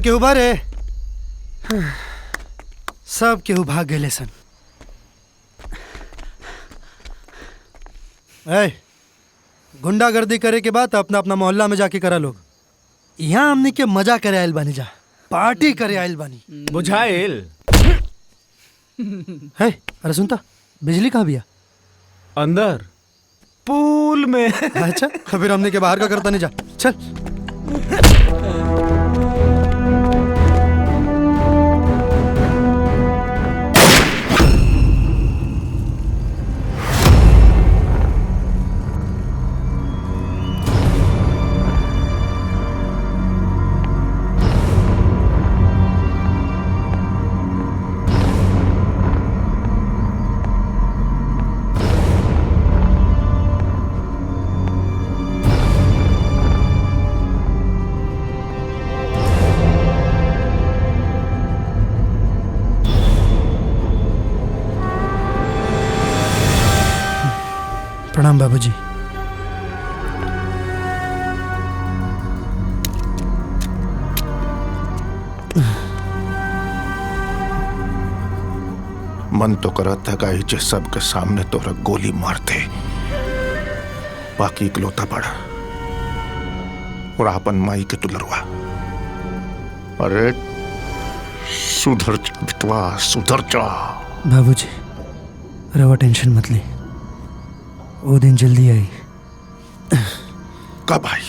केहू बारे सब केहू भाग गए सन। गुंडागर्दी करे के बाद अपना अपना मोहल्ला में जाके करा लोग। यहाँ हमने के मजा करे आयल बानी, जा पार्टी करे आयल बानी। बुझाइल है। अरे सुनता, बिजली कहाँ भैया? अंदर पूल में। अच्छा तो फिर हमने के बाहर का करता नहीं, जा चल। प्रणाम बाबूजी। मन तो करत था कि जे सबके सामने तोरा गोली मारते, बाकी इकलौता पड़ा और आपन माई के तुलरवा। अरे सुधर जा बिटवा, सुधर जा। बाबूजी रवा टेंशन मत ले, वो दिन जल्दी आई। कब आई?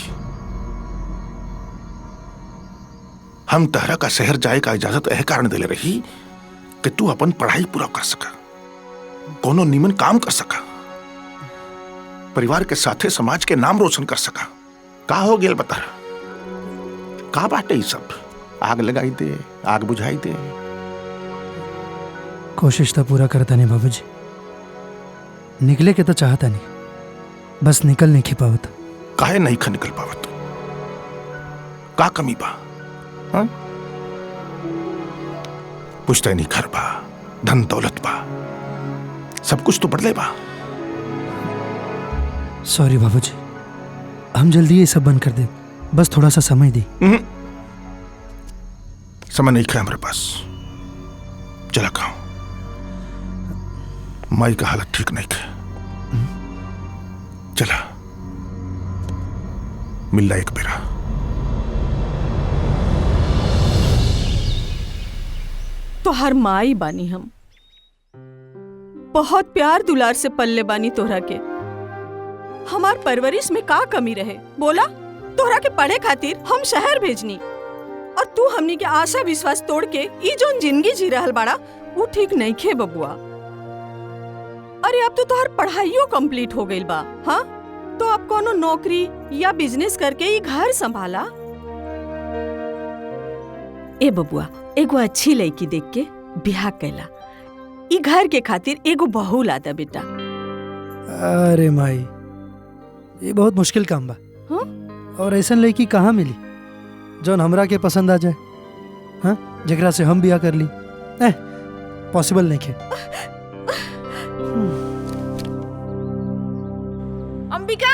हम तहरा का शहर जाए का इजाजत एह कारण दिले रही कि तू अपन पढ़ाई पूरा कर सका, कोनो नीमन काम कर सका, परिवार के साथे समाज के नाम रोशन कर सका। का हो गेल बता, का बाटे ये सब? आग लगाई दे, आग बुझाई दे। कोशिश तो पूरा करता नहीं बाबूजी, निकले के तो चाहता नहीं, बस निकल नहीं खी पावत। काहे नहीं खा निकल पावत? का कमी बा? हाँ? पुश्तैनी नहीं घर बा, धन दौलत बा, सब कुछ तो बदले बा। सॉरी बाबूजी, हम जल्दी ये सब बंद कर दे, बस थोड़ा सा समय दी। समय नहीं खा हमारे पास। चला खाओ, माई का हालत ठीक नहीं है। चला मिलना एक बेरा। तो हर माई बानी हम, बहुत प्यार दुलार से पल्ले बानी तोहरा के। हमार परवरिश में का कमी रहे बोला? तोहरा के पढ़े खातिर हम शहर भेजनी और तू हमनी के आशा विश्वास तोड़ के ई जोन जिंदगी जी रहल बाड़ा वो ठीक नहीं खे बबुआ। अरे अब तो तोहर पढ़ाइयो कंप्लीट हो गइल बा। हाँ तो अब कोनो नौकरी या बिजनेस करके ही घर संभाला। ए बबुआ, एगो अच्छी लड़की देख के बियाह कैला, ई घर के खातिर एगो बहू लादा बेटा। अरे माई, ये बहुत मुश्किल काम बा। हाँ? और ऐसा लड़की कहाँ मिली जौन हमरा के पसंद आ जाए? हाँ, जगरा से हम बियाह कर ली? पॉसिबल नहीं है। अंबिका!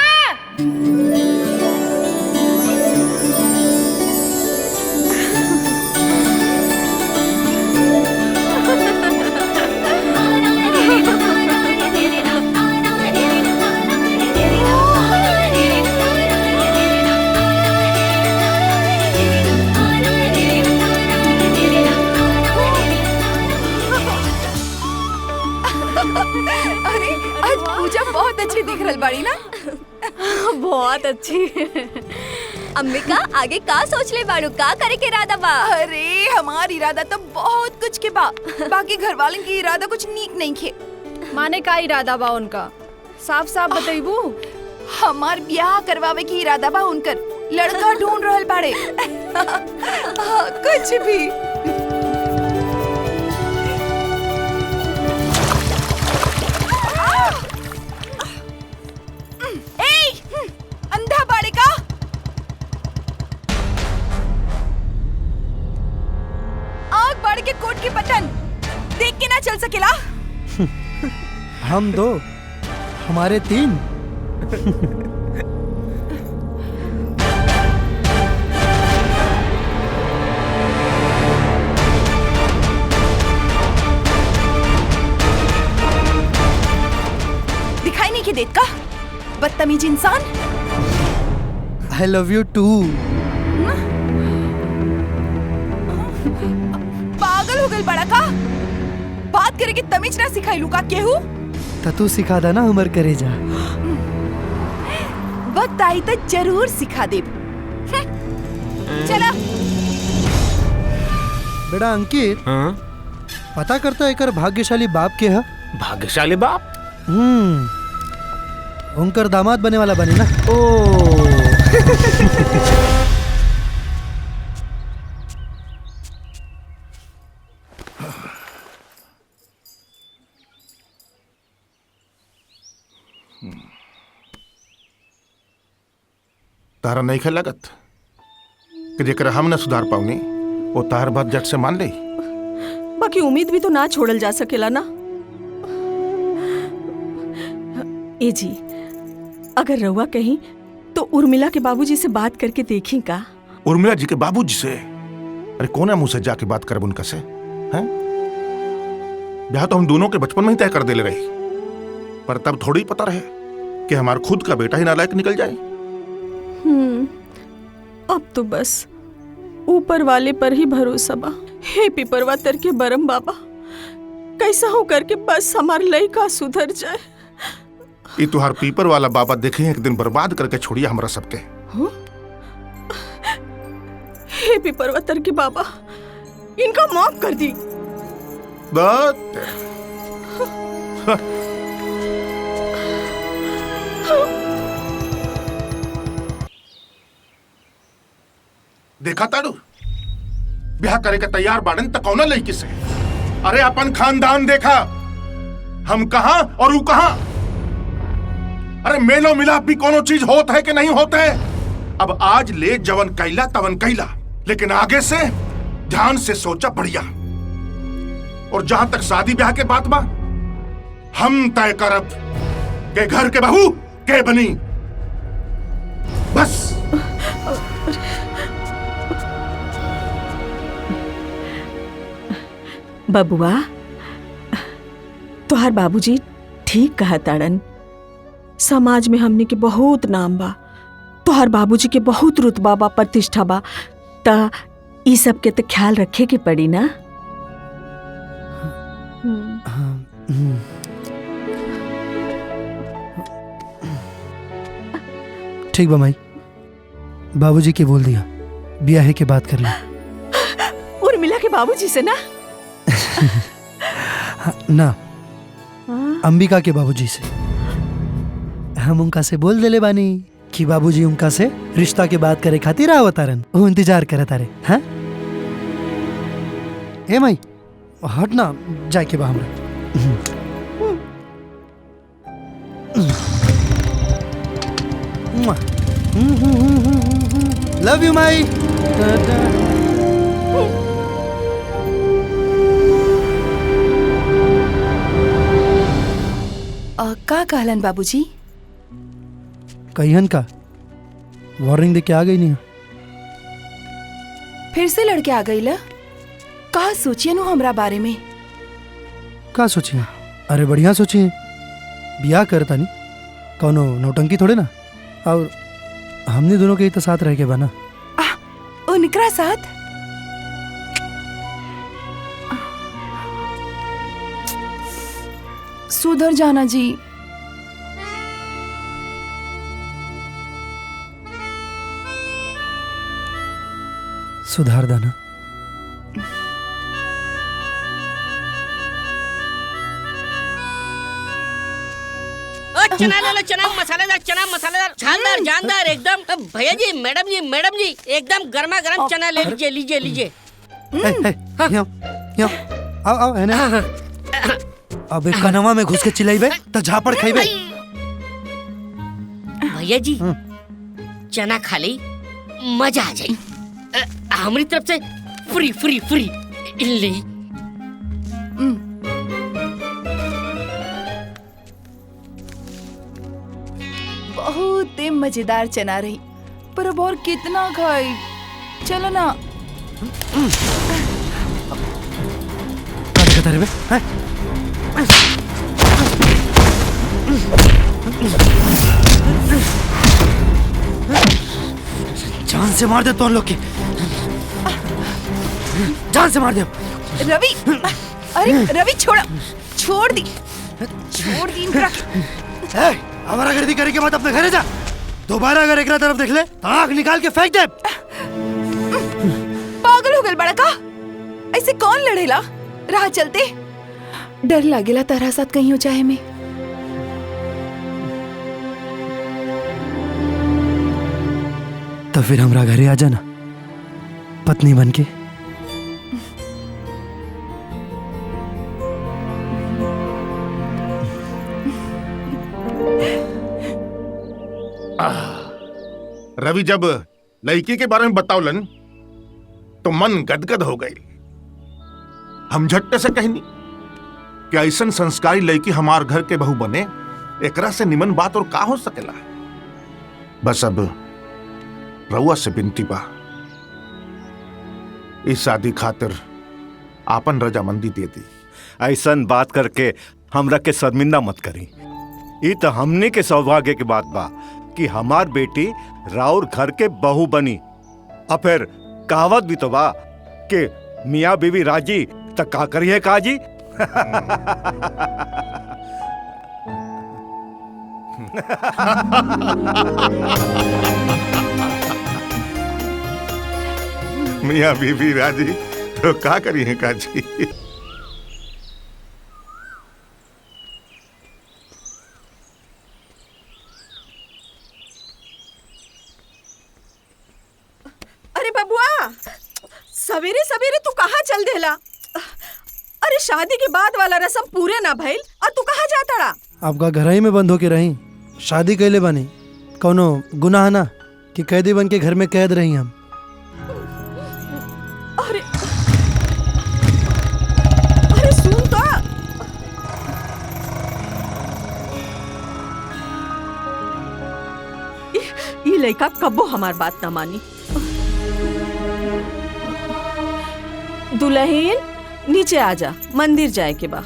अरे आज पूजा बहुत अच्छी दिख रही बाड़ी ना। बहुत अच्छी। अंबिका, आगे का सोच ले बाड़ू? का करे के इरादा बा? अरे हमार इरादा तो बहुत कुछ के बा, बाकी घर वालन की इरादा कुछ नीक नहीं खे। माने का इरादा बा उनका? साफ साफ बताइबू। हमार ब्याह करवावे की इरादा बा उनकर, लड़का ढूंढ रहल बाड़े। कुछ भी। अंधा बाड़े का? आग बाड़ के कोट के बटन देख के ना चल सकेला? हम दो, हमारे तीन। नहीं के देत का? बदतमीज इंसान। I love you too. पागल हो गल बड़ा का? बात करे के तमीज ना सिखाइलू का केहू? त तू सिखा दा ना हमर करे जा। वक्त आई तो जरूर सिखा दे। चला। बेटा अंकित, हाँ? पता करता एकर भाग्यशाली बाप के है? भाग्यशाली बाप। उनकर दामाद बने वाला बने ना। ओ तारा नहीं खे लगत कि जेकरा हम न सुधार पाऊनी वो तार बात जट से मान ले। बाकी उम्मीद भी तो ना छोड़ल जा सकेला ना। ए जी, अगर रउआ कहीं तो उर्मिला के बाबूजी से बात करके देखी का? उर्मिला जी के बाबूजी से? अरे कोना मुंह से जाके बात करब उनका से? हैं? ब्याह तो हम दोनों के बचपन में ही तय कर देले रही, पर तब थोड़ी पता रहे कि हमारा खुद का बेटा ही नालायक निकल जाए। अब तो बस ऊपर वाले पर ही भरोसा बा। हे पिपरवा तर के बरम बाबा, कैसा हो करके बस हमार लइका सुधर जाए। ये तुहार पीपर वाला बाबा देखे एक दिन बर्बाद करके छोड़िया हमरा सबके। हे पिपरवा तर के बाबा, इनका माफ कर दी। देखा ताड़ू ब्याह करे के तैयार बाड़न तक कौन लड़की से? अरे अपन खानदान देखा, हम कहां और वो कहां। अरे मेलो मिलाप भी कोनो चीज होता है कि नहीं होता है? अब आज ले जवन कैला तवन कैला, लेकिन आगे से ध्यान से सोचा बढ़िया। और जहां तक शादी ब्याह के बात बा, हम तय करब के घर के बहू के बनी। बस। बबुआ, तोहार बाबूजी ठीक कहा ताड़न। समाज में हमने के बहुत नाम बा, तोहार बाबूजी के बहुत रुतबा बा, प्रतिष्ठा बा, ता ई सब के तो ख्याल रखे के पड़ी ना। ठीक बा माई, बाबूजी के बोल दिया ब्याह के बात कर ले। उर्मिला के बाबूजी से ना? ना, अंबिका के बाबूजी से। हम उनका से बोल देले बानी कि बाबूजी उनका से रिश्ता के बात करे खातिर आवतारन, वो इंतजार करत तारे। हाँ ए माई, हट ना जाए के बा हमरा। लव यू माई। का कहलन बाबूजी? कहियन का वार्निंग दे के आ गई नहीं। फिर से लड़के आ गई ला? का सोचिए नु हमरा बारे में? का सोचिए? अरे बढ़िया सोचिए, ब्याह करता नहीं कौनो नौटंकी थोड़े ना। और हमने दोनों के ही तो साथ रह के बना। उनकरा साथ? सुधर जाना जी। सुधार दाना। चना ले लो, चना मसालेदार शानदार जानदार एकदम। भैया जी, मैडम जी एकदम गर्मा गर्म चना ले लीजिए लीजिए लीजिए। आओ आओ है ना। अब कनवा में घुस के चिल्लाइबे तो झापड़ खाइबे। भैया जी चना खा ली, मजा आ जाए। हमारी तरफ से फ्री फ्री फ्री ले। बहुत ही मजेदार चना रही, पर अब और कितना खाई? चलो ना। हैं? से मार दे तो उन लोग की, जान से मार दे। रवि, अरे रवि छोड़ दी इनका। हमारा गर्दी करे के बाद अपने घरे जा। दोबारा अगर एक तरफ देख ले तो आँख निकाल के फेंक दे। पागल हो गल बड़ा का, ऐसे कौन लड़ेला? राह चलते डर लागेला तारा साथ कहीं हो जाए में। तो फिर हमरा घरे आ जाना पत्नी बन के। रवि जब लड़की के बारे में बतावलन तो मन गदगद हो गई। हम झट्टे से कहनी कि ऐसन संस्कारी लड़की हमार घर के बहू बने, एकरा से निमन बात और का हो सकेला। बस अब रउआ से बिनती बा, इस शादी खातिर आपन रजामंदी दे दी। ऐसन बात करके हमरा के शर्मिंदा मत करी। ई तो हमने के सौभाग्य की बात बा कि हमार बेटी राउर घर के बहू बनी। अब फिर कहावत भी तो बा कि मियाँ बीवी राजी तो का करिए काजी। मियाँ बीवी राजी तो का करिए काजी। अरे बबुआ, सवेरे सवेरे तू कहाँ चल देला? अरे शादी के बाद वाला रस्म पूरे ना भइल और तू कहाँ जाता रहा? आपका घर ही में बंद होके रही, शादी कैले बनी, कौनो गुनाह ना कि कैदी बन के घर में कैद रही हम। अरे अरे सुन तो, ये लड़का कब्बो हमार बात ना मानी। दुल्हन नीचे आजा, मंदिर जाए के बा।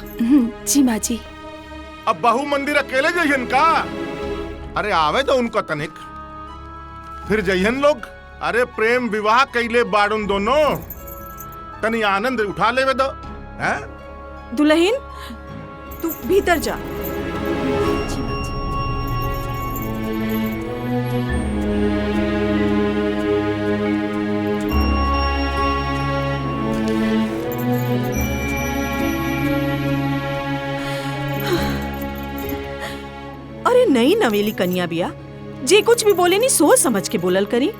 जी माँ जी। अब बहू मंदिर अकेले जइहन का? अरे आवे तो उनको तनिक, फिर जइहन लोग। अरे प्रेम विवाह कैले बाड़ुन दोनों, तनी आनंद उठा लेवे दो। हैं? दुल्हन तू भीतर जा। अरे नई नवेली कन्या बिया, जे कुछ भी बोले नहीं सोच समझ के बोलल करी।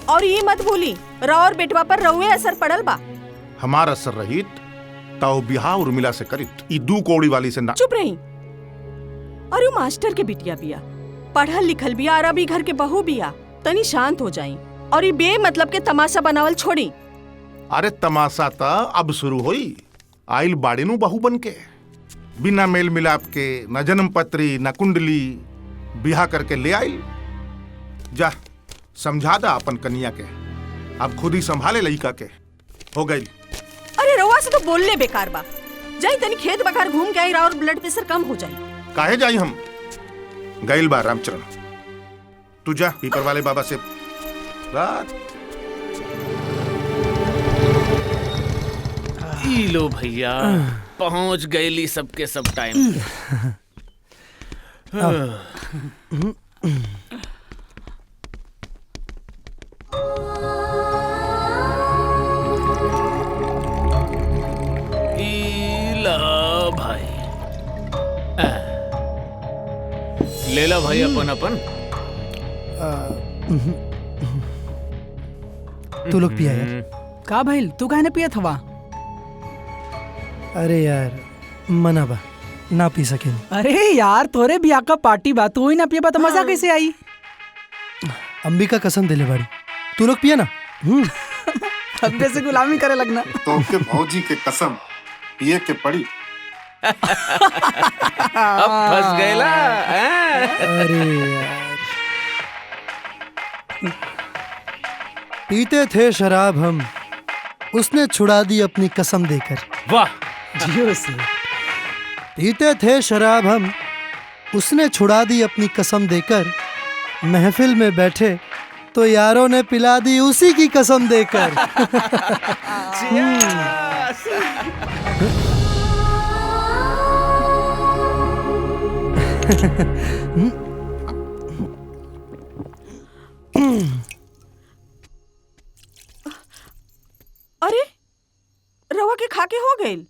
और ये मत भूली राउर बेटवा पर रउए असर पड़ल बा। हमारा असर रहित ताऊ बिहार उर्मिला से करित, ई दू कौड़ी वाली से ना। चुप रही। अरे वो मास्टर के बिटिया बिया, पढ़ल लिखल बिया, और अभी घर के बहू बिया, तनी शांत हो जाई और ये बेमतलब के तमाशा बनावल छोड़ी। अरे तमाशा ता अब शुरू होई। आइल बाड़ीनू बहू बन के, बिना मेल मिलाप के, न जन्म पत्री न कुंडली, बिहा करके ले आइल। जा समझा दा अपन कन्या के, अब खुद ही संभाले लइका के। हो गई। अरे रउआ से तो बोलने बेकार बा। जाई तनी खेत बखार घूम के आई, और ब्लड प्रेशर कम हो जाई। काहे जाई हम? गइल बा रामचरण, तू जा पीपर वाले बाबा से बात। ई लो भैया, पहुंच गईली सबके सब टाइम। ई ला भाई, ले ला भाई अपन अपन। तू लोग पिया यार। का भाई तू काहे ना पियत हवा? अरे यार मना बा, ना पी सके। अरे यार तोरे बियाह का पार्टी बा, तू ही ना पिए बा तो मजा कैसे आई? अंबिका कसम दिले बाड़ी, तू लोग पिया ना। अब से गुलामी करे लगना। तो के भौजी के कसम पिए के पड़ी। अब फंस गईला। अरे यार, पीते थे शराब हम, उसने छुड़ा दी अपनी कसम देकर। वाह, जियो से। पीते थे शराब हम, उसने छुड़ा दी अपनी कसम देकर। महफिल में बैठे तो यारों ने पिला दी उसी की कसम देकर। अरे रवा के खाके हो गइल।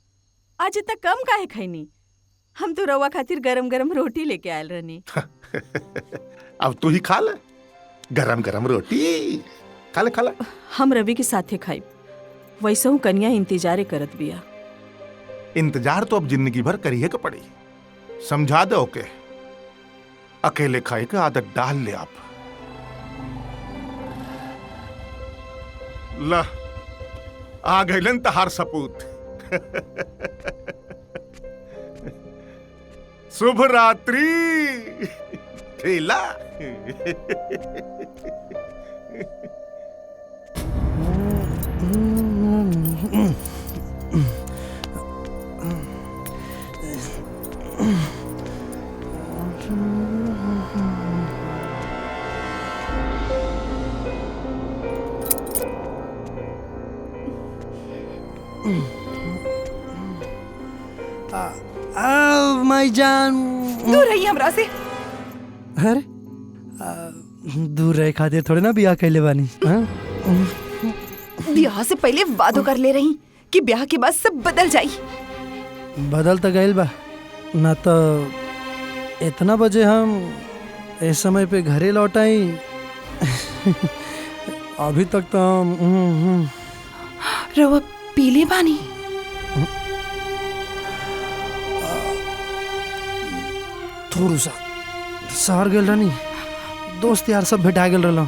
आज इतना कम काहे खैनी? हम तो रवा खातिर गरम गरम रोटी लेके आयल रहनी। अब तू ही खा ले गरम गरम रोटी। खा ले खा ले। हम रवि के साथे खाई। वैसे हूँ कन्या इंतजारे करत बिया। इंतजार तो अब जिंदगी भर करिए के पड़ी। समझा दे ओके, अकेले खाए के आदत डाल ले आप। ला आ गइलन तहार सपूत। शुभ रात्रि। खेला माई जान। दूर रही हमरा से। अरे दूर रहे खातिर थोड़े ना बियाह कैले बानी। हाँ? ब्याह से पहले वादो कर ले रही कि ब्याह के बाद सब बदल जाई। बदल तो गइल बा ना, तो इतना बजे हम इस समय पे घरे लौट आई। अभी तक तो हम रवा पीले बानी। थोड़ा सा शहर गेल रहनी, दोस्त यार सब भेटा गेल रहल,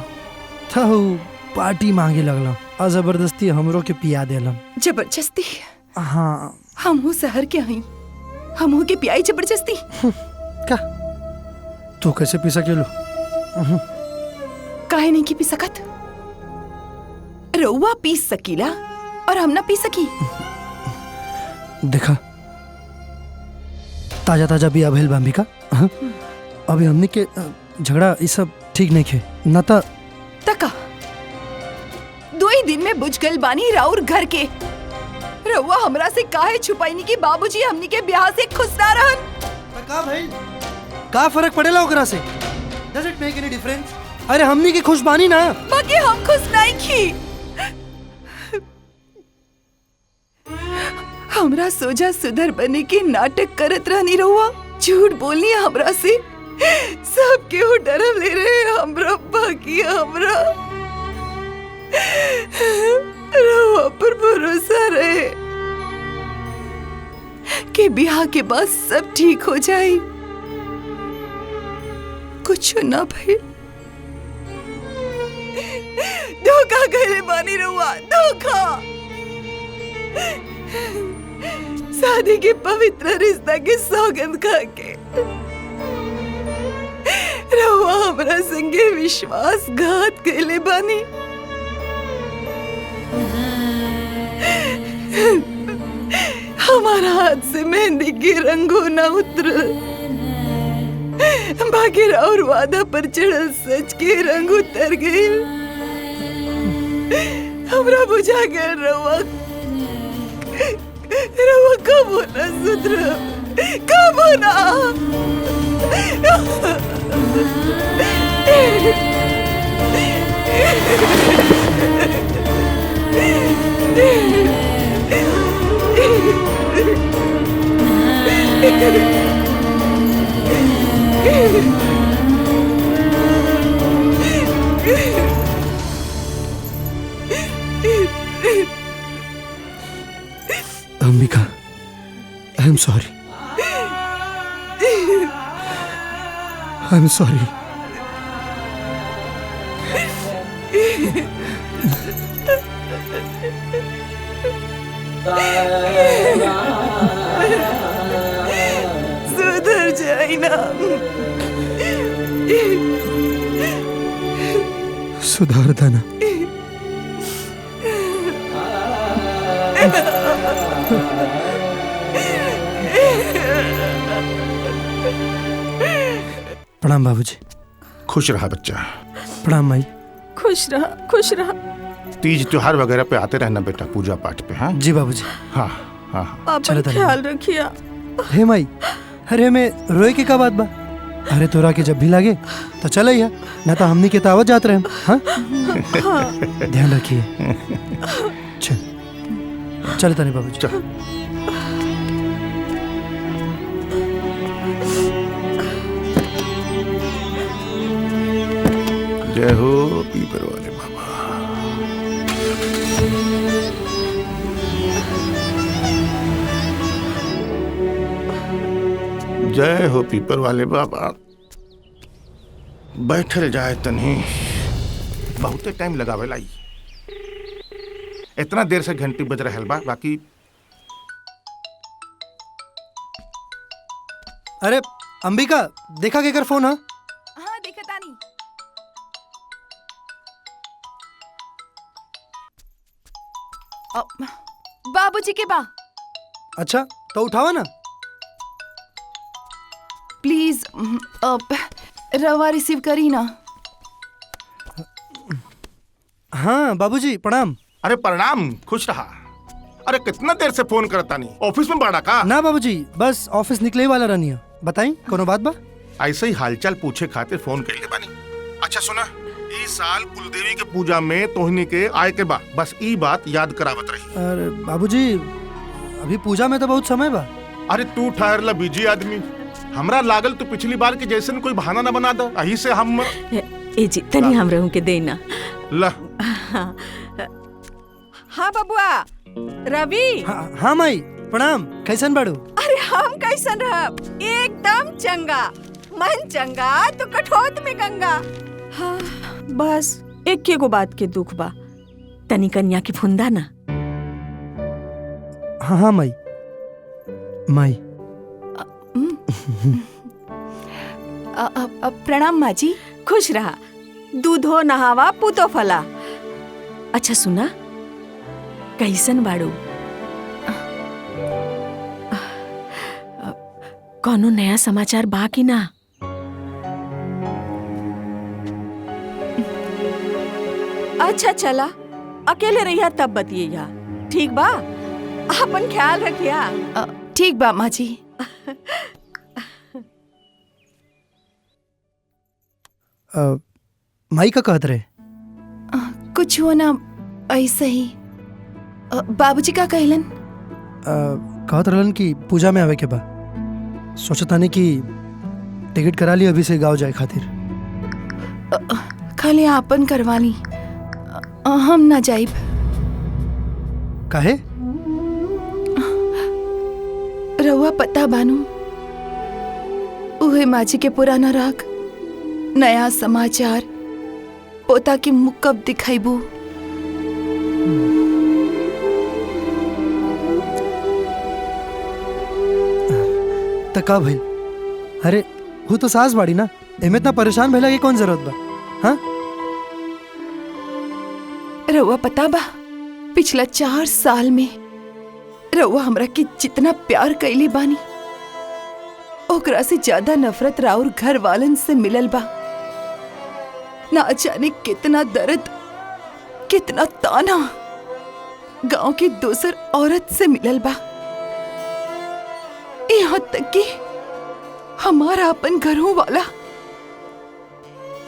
था पार्टी मांगे लगल और जबरदस्ती हमरो के पिया देलन। जबरदस्ती? हाँ। हमहू शहर के हई, हमहू के पियाई जबरदस्ती। का तू कैसे पी सकेलू? काहे नहीं की पी सकत? रउआ पी सकीला और हम ना पी सकी। देखा ताजा ताजा बिया भइल बा अंबिका। हाँ? अभी हमने के झगड़ा ये सब ठीक नहीं खे ना। तका 2 ही दिन में बुझ गइल बानी राउर घर के। रउआ हमरा से काहे छुपाईनी कि बाबूजी हमनी के ब्याह से खुश ना रहन? का भाई का फर्क पड़ेला ओकरा से? Does it make any difference? अरे हमनी के खुश बानी ना। बाकी हम खुश नहीं की। हमरा सोजा सुधर बने के नाटक करत रहनी रहुआ। झूठ बोलनी हमरा से। सब केहू डरव ले रहे हमरा, बाकी हमरा रहुआ पर भरोसा रहे कि ब्याह के बाद सब ठीक हो जाए। कुछ ना भाई, धोखा करे बानी रहुआ, धोखा। शादी के पवित्र रिश्ता के सौगंध खा के रहुआ हमरा संगे विश्वासघात कैले बानी। हमारा हाथ से मेहंदी के रंगो न उतरल, बाकी और वादा पर चढ़ल सच के रंग उतर गए। हमरा बुझा गया रहुआ कब होना सुधर, कब होना। Ambika, I am sorry. I am sorry. सुधर जाए ना। सुधार देना। प्रणाम बाबूजी। खुश रहा बच्चा। प्रणाम माई। खुश रहा, खुश रहा। तीज त्योहार वगैरह पे आते रहना बेटा, पूजा पाठ पे। हाँ जी बाबूजी। हाँ हाँ। अपन ख्याल रखिया। हे माई, अरे में रोए के का बात बा? अरे तोरा के जब भी लागे तो चल या ना तो हमनी के तावत जात रहे। हाँ ध्यान रखिए। चल तने बाबूजी। चल। जय हो पीपर वाले बाबा। जय हो पीपर वाले बाबा। बैठल जाए तनी, बहुते टाइम लगावे लाई। इतना देर से घंटी बज रहल बा, बाकी अरे अंबिका, देखा केकर फोन? हाँ हाँ देखा तानी। बाबूजी के बा। अच्छा तो उठावा ना। प्लीज रवा रिसीव करी ना। हाँ बाबूजी प्रणाम। अरे प्रणाम, खुश रहा। अरे कितना देर से फोन करता नहीं, ऑफिस में बाड़ा का? ना बाबूजी, बस ऑफिस निकले वाला रहनी। बताई कोनो बात बा? ऐसे ही हालचाल पूछे खातिर फोन कर ले बानी। अच्छा सुना, इस साल कुलदेवी के पूजा में तोहनी के आए के बा, बस ई बात याद करावत रही। अरे बाबूजी, अभी पूजा में तो बहुत समय बा। अरे तू ठहर ला, बिजी आदमी। हमरा लागल तू पिछली बार के जैसन कोई बहाना न बना दो, यही से हम ए जी तनी हम रहूं के देना। ला। हाँ बबुआ रवि। हाँ माई प्रणाम, कैसन बाड़ू? अरे हम कैसन रहब, एकदम चंगा। मन चंगा तो कठौत में गंगा। हाँ बस एक के गो बात के दुख बा, तनी कन्या के फुंदा ना। हाँ हाँ माई। माई प्रणाम माँ जी। खुश रहा, दूधो नहावा पूतो फला। अच्छा सुना, कैसन बाड़ू? कौनो नया समाचार बा कि ना? अच्छा चला, अकेले रहिया तब बतिया, ठीक बा? अपन ख्याल रखिया। ठीक बा माँ जी। माई का कहत रहे? कुछ हो ना, ऐसे ही। बाबूजी का कहलन? कहत रहलन कि पूजा में आवे के बा। सोचता नहीं कि टिकट करा ली अभी से गाँव जाए खातिर। खाली आपन करवानी, हम ना जाइब। काहे? रहुआ पता बानू, उहे माँ जी के पुराना राग, नया समाचार, पोता के मुख कब दिखाइबू? तका भइल? अरे वो तो सास बाड़ी ना, एमे इतना परेशान भइला के कौन जरूरत बा? हाँ रहुआ पता बा, पिछला 4 साल में रहुआ हमरा के जितना प्यार कैली बानी, ओकरा से ज्यादा नफरत राउर घर वालन से मिलल बा। ना जाने कितना दर्द, कितना ताना गांव की दूसर औरत से मिलल बा। यहाँ तक कि हमारा अपन घरों वाला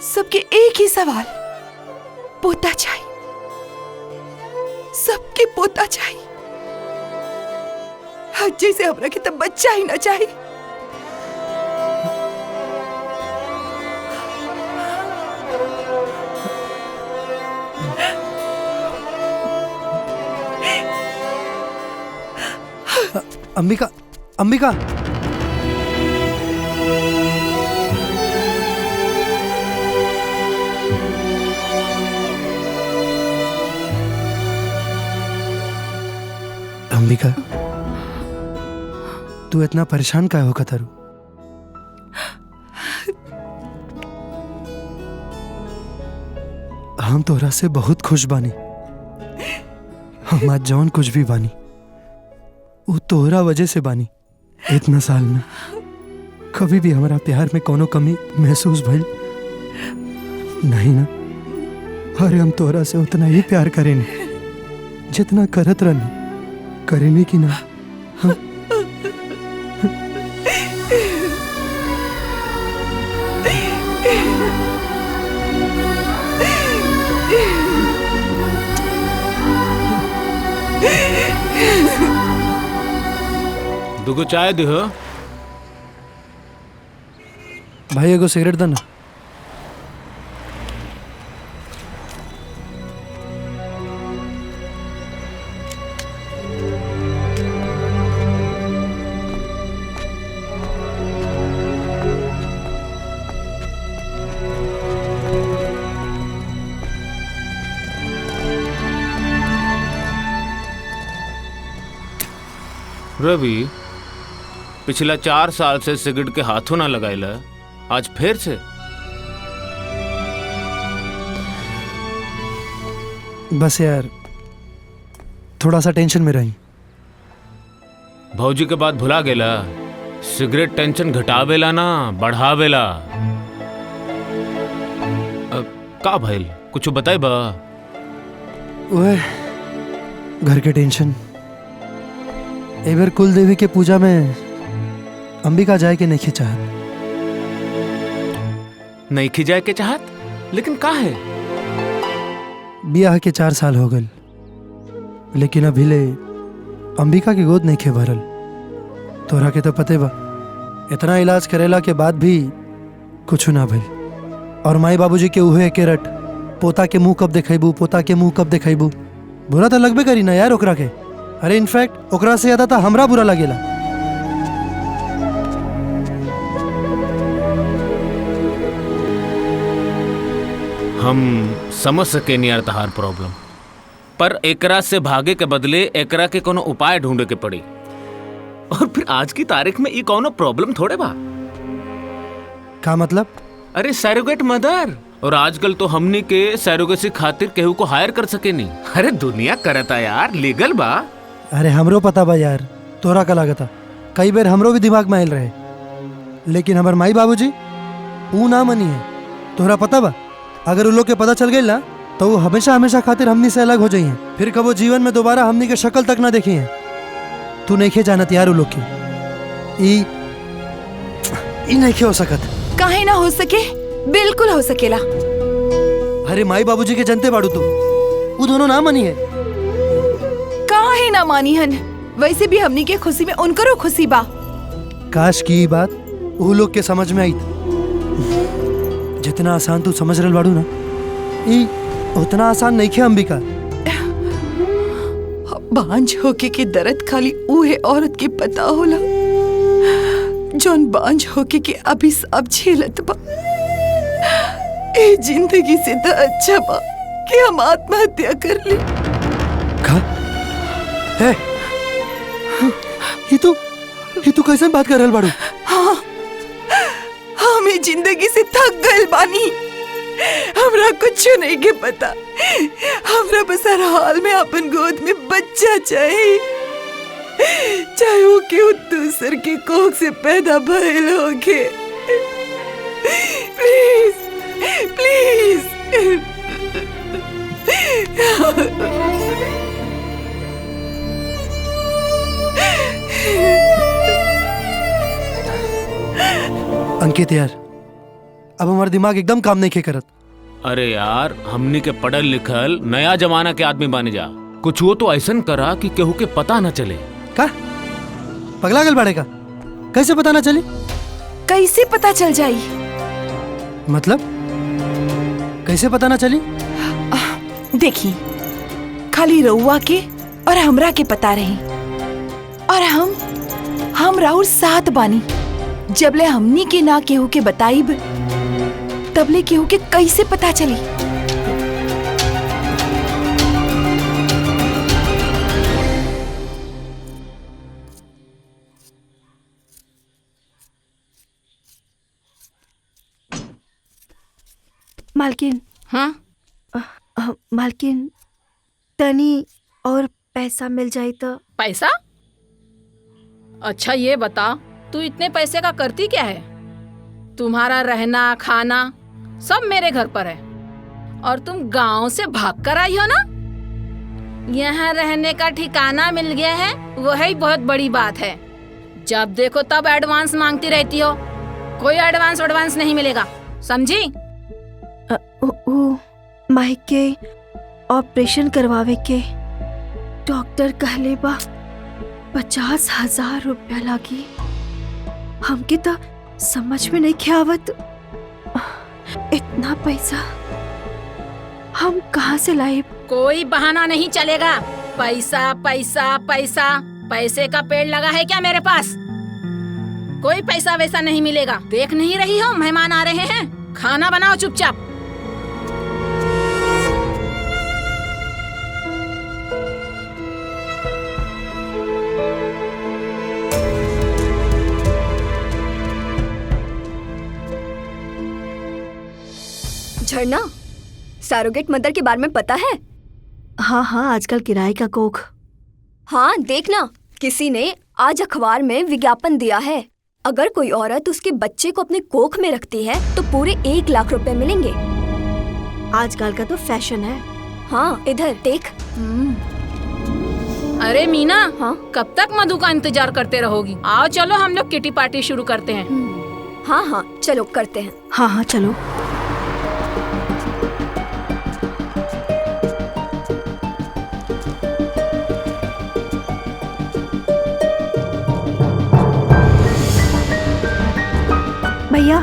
सबके एक ही सवाल, पोता चाहिए, सबके पोता चाहिए। जैसे हमरा के तब बच्चा ही ना चाहिए। अंबिका, अंबिका, अंबिका, तू इतना परेशान काहे होगा तारू? हम तोहरा से बहुत खुश बानी। हम आज जौन कुछ भी बानी वो तोहरा वजह से बानी। इतना साल में कभी भी हमारा प्यार में कोनो कमी महसूस भइल नहीं ना? अरे हम तोरा से उतना ही प्यार करेंगे जितना करत रहनी, करेंगे कि ना? हाँ? दुगो चाय दे हो। भाई एगो सिगरेट दे ना। रवि, पिछला 4 साल से सिगरेट के हाथों ना लगाइला, आज फिर से? बस यार थोड़ा सा टेंशन में रही। भौजी के बाद भुला गेला, सिगरेट टेंशन घटावेला ना बढ़ावेला। का भइल, कुछ बताई बा? ओए घर के टेंशन। एक बार कुल देवी के पूजा में अंबिका जाए के नहीं चाहत। नहीं खिजाए के चाहत, लेकिन का है? बियाह के 4 साल हो गए, लेकिन अभी ले अंबिका की गोद नहीं खे भरल। तोरा के तो पते बा, इतना इलाज करेला के बाद भी कुछ ना भइल। और माई बाबूजी के उहे के रट, पोता के मुंह कब देखेबू, पोता के मुंह कब देखेबू। बुरा तो लगबे करी ना यार ओकरा के। अरे इनफैक्ट ओकरा से ज्यादा तो हमरा बुरा लगेला। हम समझ सके नहीं यार तहार प्रॉब्लम, पर एकरा से भागे के बदले एकरा के कोनो उपाय ढूंढे के पड़ी। और फिर आज की तारीख में ये कोनो प्रॉब्लम थोड़े बा। का मतलब? अरे सैरोगेट मदर, और आजकल तो हमनी के सैरोगेसी खातिर केहू को हायर कर सके नहीं। अरे दुनिया करता यार, लीगल बा। अरे हमरो पता बा यार, तोरा का लागता। कई बार हमरो भी दिमाग में आयल रहे, लेकिन हमार माई बाबूजी ऊ ना मनी है। तोरा पता बा, अगर उन लोग के पता चल गई ना तो वो हमेशा हमेशा खातिर हमनी से अलग हो जाइए, फिर कबो जीवन में दोबारा हमनी के शक्ल तक ना देखी है। तू नहीं खे जानत यार उन लोग की। ई नहीं खे हो सकत। काहे ना हो सके, बिल्कुल हो सकेला। अरे माई बाबूजी के जनते बाड़ू तू, वो दोनों ना मनी है। काहे ना मानी हन, वैसे भी हमनी के खुशी में उनकरो खुशी बा। काश की बात वो लोग के समझ में आई। जितना आसान तू समझ रहे बाड़ू ना, ई उतना आसान नहीं खे अंबिका। बांझ होके के दर्द खाली उहे औरत के पता होला जौन बांझ होके के अभी सब झेलत बा। ए जिंदगी से तो अच्छा बा कि हम आत्महत्या कर ली। का? है? ये तू कैसे बात कर रहल बाड़ू? हाँ, हमें जिंदगी से थक गइल बानी। हमरा कुछ नहीं के पता। हमरा बस हर हाल में अपन गोद में बच्चा चाहिए, चाहे वो केहू दूसर के कोख से पैदा भइल होके। Please please. अंकित यार, अब हमारा दिमाग एकदम काम नहीं खे करत। अरे यार, हमनी के पढ़ल लिखल नया जमाना के आदमी बने जा। कुछ वो तो ऐसा करा कि केहू के पता न चले। का? पगला गल बाड़े का? कैसे पता ना चली? कैसे पता चल जाई? मतलब कैसे पता ना चली? देखी, खाली रउआ के और हमरा के पता रही, और हम राउर साथ बानी। जबले हमनी के ना केहू के बताइब, तबले केहू के कैसे पता चली? मालकिन। हाँ? मालकिन, तनी और पैसा मिल जाए तो। पैसा? अच्छा ये बता, तू इतने पैसे का करती क्या है? तुम्हारा रहना खाना सब मेरे घर पर है, और तुम गांव से भाग कर आई हो ना? यहाँ रहने का ठिकाना मिल गया है, वही बहुत बड़ी बात है। जब देखो तब एडवांस मांगती रहती हो। कोई एडवांस नहीं मिलेगा, समझी? माई के ऑपरेशन करवावे के डॉक्टर कहले बा 50,000 रुपया लागी। हमके तो समझ में नहीं आवत इतना पैसा हम कहाँ से लाए। कोई बहाना नहीं चलेगा। पैसा पैसा पैसा, पैसे का पेड़ लगा है क्या मेरे पास? कोई पैसा वैसा नहीं मिलेगा। देख नहीं रही हो मेहमान आ रहे हैं? खाना बनाओ चुपचाप। झरना, सरोगेट मदर के बारे में पता है? हाँ, आजकल किराए का कोख। हाँ, देखना, किसी ने आज अखबार में विज्ञापन दिया है। अगर कोई औरत उसके बच्चे को अपने कोख में रखती है तो पूरे 1 लाख रुपए मिलेंगे। आजकल का तो फैशन है। हाँ, इधर देख। अरे मीना, हाँ? कब तक मधु का इंतजार करते रहोगी? आओ चलो हम लोग किटी पार्टी शुरू करते हैं। हाँ, चलो करते हैं। हाँ, चलो। भैया,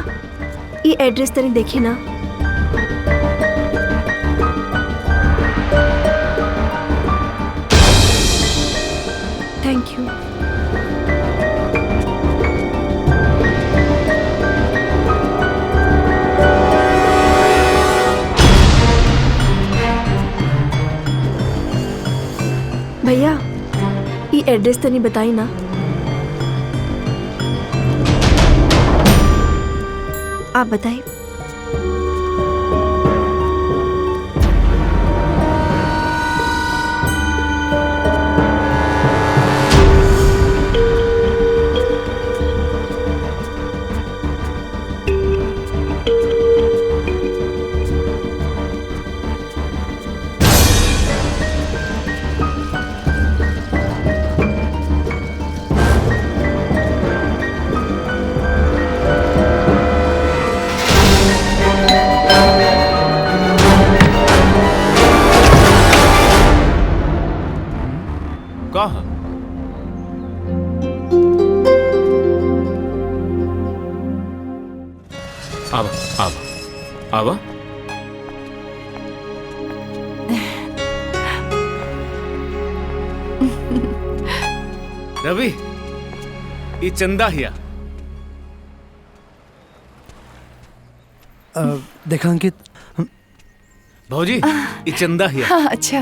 ये एड्रेस तनी देखी ना। Thank you. भैया, ये एड्रेस तनी बताई ना। आप बताइए। आवा। रवि, ये चंदा हिया। देखा अंकित, भौजी, ये चंदा हिया। हाँ, अच्छा।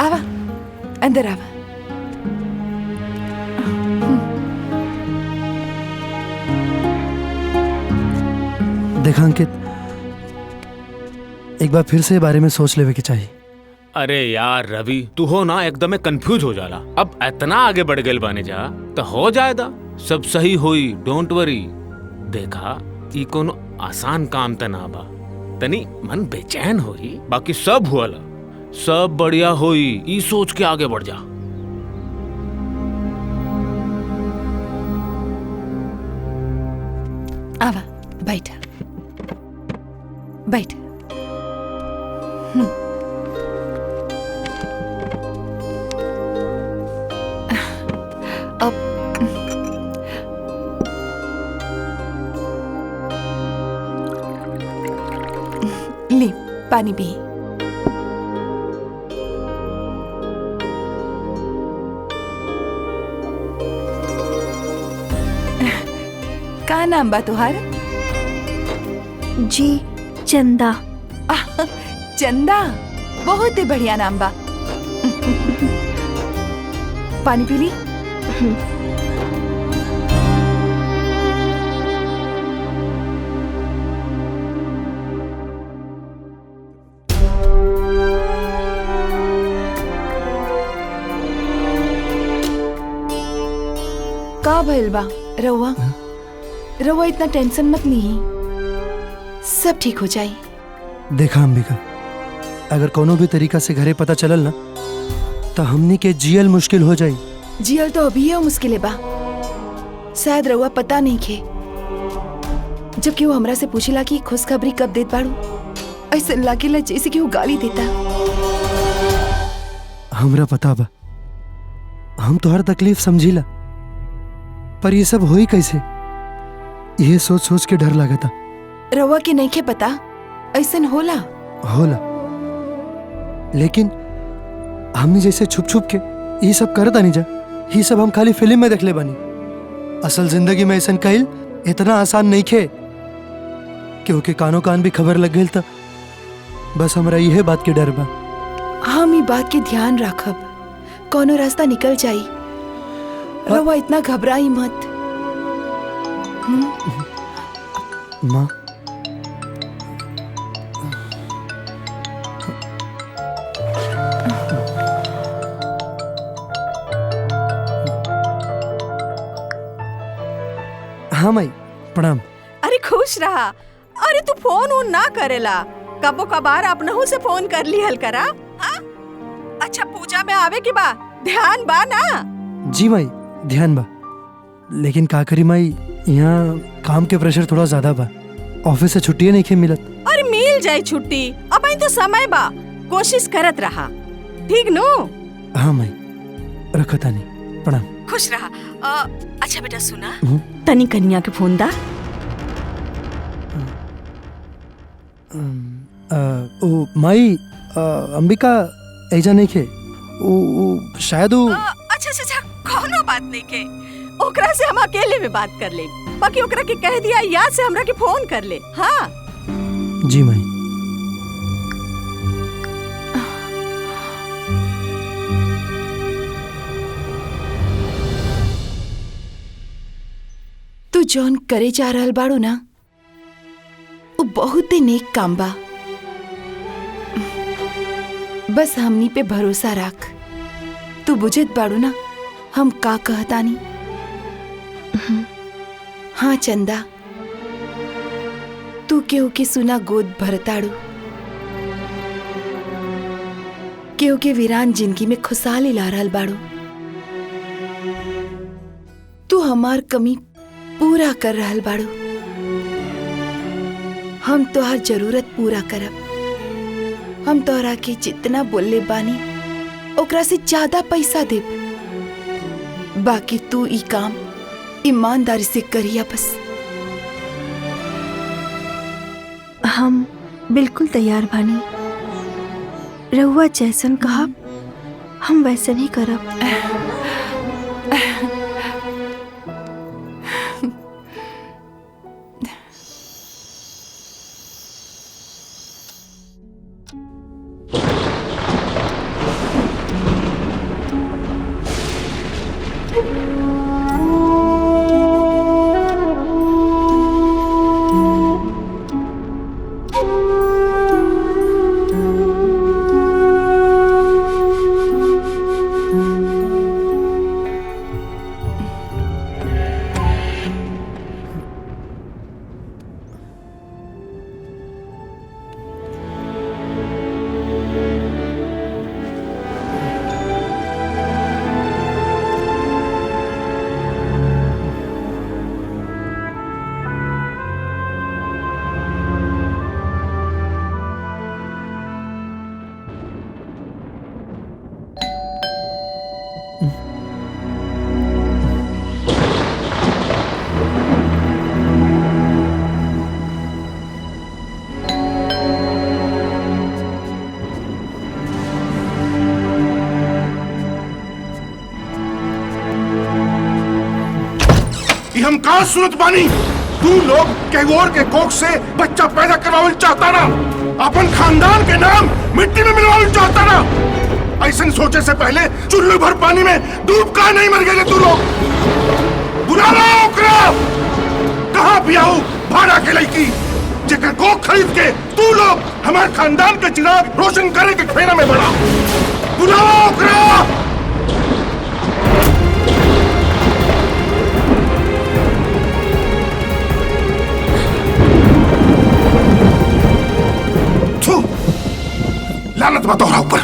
आवा, अंदर आवा। देखा अंकित, एक बार फिर से बारे में सोच लेवे के चाहिए। अरे यार रवि, तू हो ना एकदम कंफ्यूज हो जाला। अब इतना आगे बढ़ गए बने जा तो हो जाएगा, सब सही होई, डोंट वरी। देखा, ई कोनो आसान काम त ना बा, तनी मन बेचैन होई, बाकी सब हुआला, सब बढ़िया होई। ई सोच के आगे बढ़ जा। आवा, बैठा बैठ। अब ले पानी पी। का नाम बा तुहार? जी, चंदा। चंदा, बहुत ही बढ़िया नाम बा। पानी पी ली। का भइल बा रउआ? रउआ इतना टेंशन मत ली। सब ठीक हो जाई। देखा अंबिका, अगर कोनो भी तरीका से घरे पता चलल ना तो हमनी के जियल मुश्किल हो जाई। जियल तो अभी है मुश्किल है बा, शायद रउआ पता नहीं खे। जबकि वो हमरा से पूछेला कि खुशखबरी कब देत बाड़ू, ऐसा लागेला जैसे कि वो गाली देता। हमरा पता बा, हम तो हर तकलीफ समझीला, पर ये सब होई कैसे, ये सोच सोच के डर लागता। रउआ के नहीं खे पता ऐसन होला। लेकिन हमने जैसे छुप छुप के ये सब करता नहीं जा, ये सब हम खाली फिल्म में देखले बानी। असल जिंदगी में ऐसा कहिल इतना आसान नहीं खे, क्योंकि कानो कान भी खबर लग गई था। बस हमरा यह बात के डर बा। हम ये बात के ध्यान रखब, कोनो रास्ता निकल जाई। रउआ इतना घबराई मत। माँ, हाँ माई, प्रणाम। अरे खुश रहा। अरे तू फोन वोन ना करेला, कबो कबार अपनहु से फोन कर ली हल करा। हाँ? अच्छा पूजा में आवे की बा, ध्यान बा ना? जी माई, ध्यान बा, लेकिन का करी माई, यहाँ काम के प्रेशर थोड़ा ज्यादा बा, ऑफिस से छुट्टी नहीं खे मिलत। अरे मिल जाए छुट्टी, अब तो समय बा, कोशिश करत रहा, ठीक नो? हाँ माई, रखता नहीं, प्रणाम। खुश रहा। अच्छा बेटा सुना, तनी कन्या के फोन दा। ओ माई, अंबिका ऐजा नहीं खे, शायद अच्छा कोनो बात नहीं के, ओकरा से हम अकेले में बात कर ले, बाकी ओकरा के कह दिया याद से हमरा के फोन कर ले। हाँ जी माई। तू जौन करे जा रहल बाड़ू ना, वो बहुत ही नेक काम बा। बस हमनी पे भरोसा रख। तू बुझत बाड़ू ना हम का कहतानी। हाँ चंदा, तू केहू के सुना गोद भरताड़ू, केहू के वीरान जिंदगी में खुशहाली ला रहल बाड़ू। तू हमार कमी पूरा कर रहल बाड़ू, हम तोहार जरूरत पूरा करब। हम तोहरा के जितना बोलले बानी ओकरा से ज्यादा पैसा देब। बाकी तू ई काम ईमानदारी से करिया बस। हम बिल्कुल तैयार बानी, रहुआ जैसन कहा हम वैसन ही करब। हम कहाँ सुनत बानी? तू लोग कैगोर के कोख से बच्चा पैदा करवावल चाहता ना, अपन खानदान के नाम मिट्टी में मिलवावल चाहता ना। ऐसा सोचे से पहले चुल्लू भर पानी में डूब का नहीं मर गए तू लोग। बुला लो ओकरा। कहाँ पियाऊ भाड़ा के लड़की जेकर कोख खरीद के तू लोग हमारे खानदान के चिराग रोशन करे के फेरा में बढ़ा। बुलाओ ओकरा। लानत बा तोहरा ऊपर।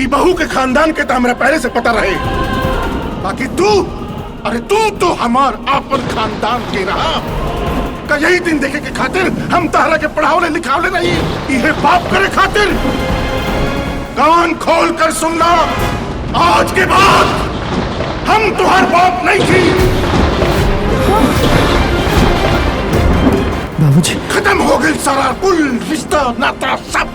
ई बहू के खानदान के तो हमरा पहले से पता रहे, बाकी तू, अरे तू तो हमार आपन खानदान के रहा का यही दिन देखे के खातिर हम तहरा के पढ़ावले लिखावले नहीं, इहे बाप करे खातिर। कान खोल कर सुनना, आज के बाद हम तुम्हार बाप नहीं थी। बाबूजी, खत्म हो गई सारा कुल रिश्ता नाता सब।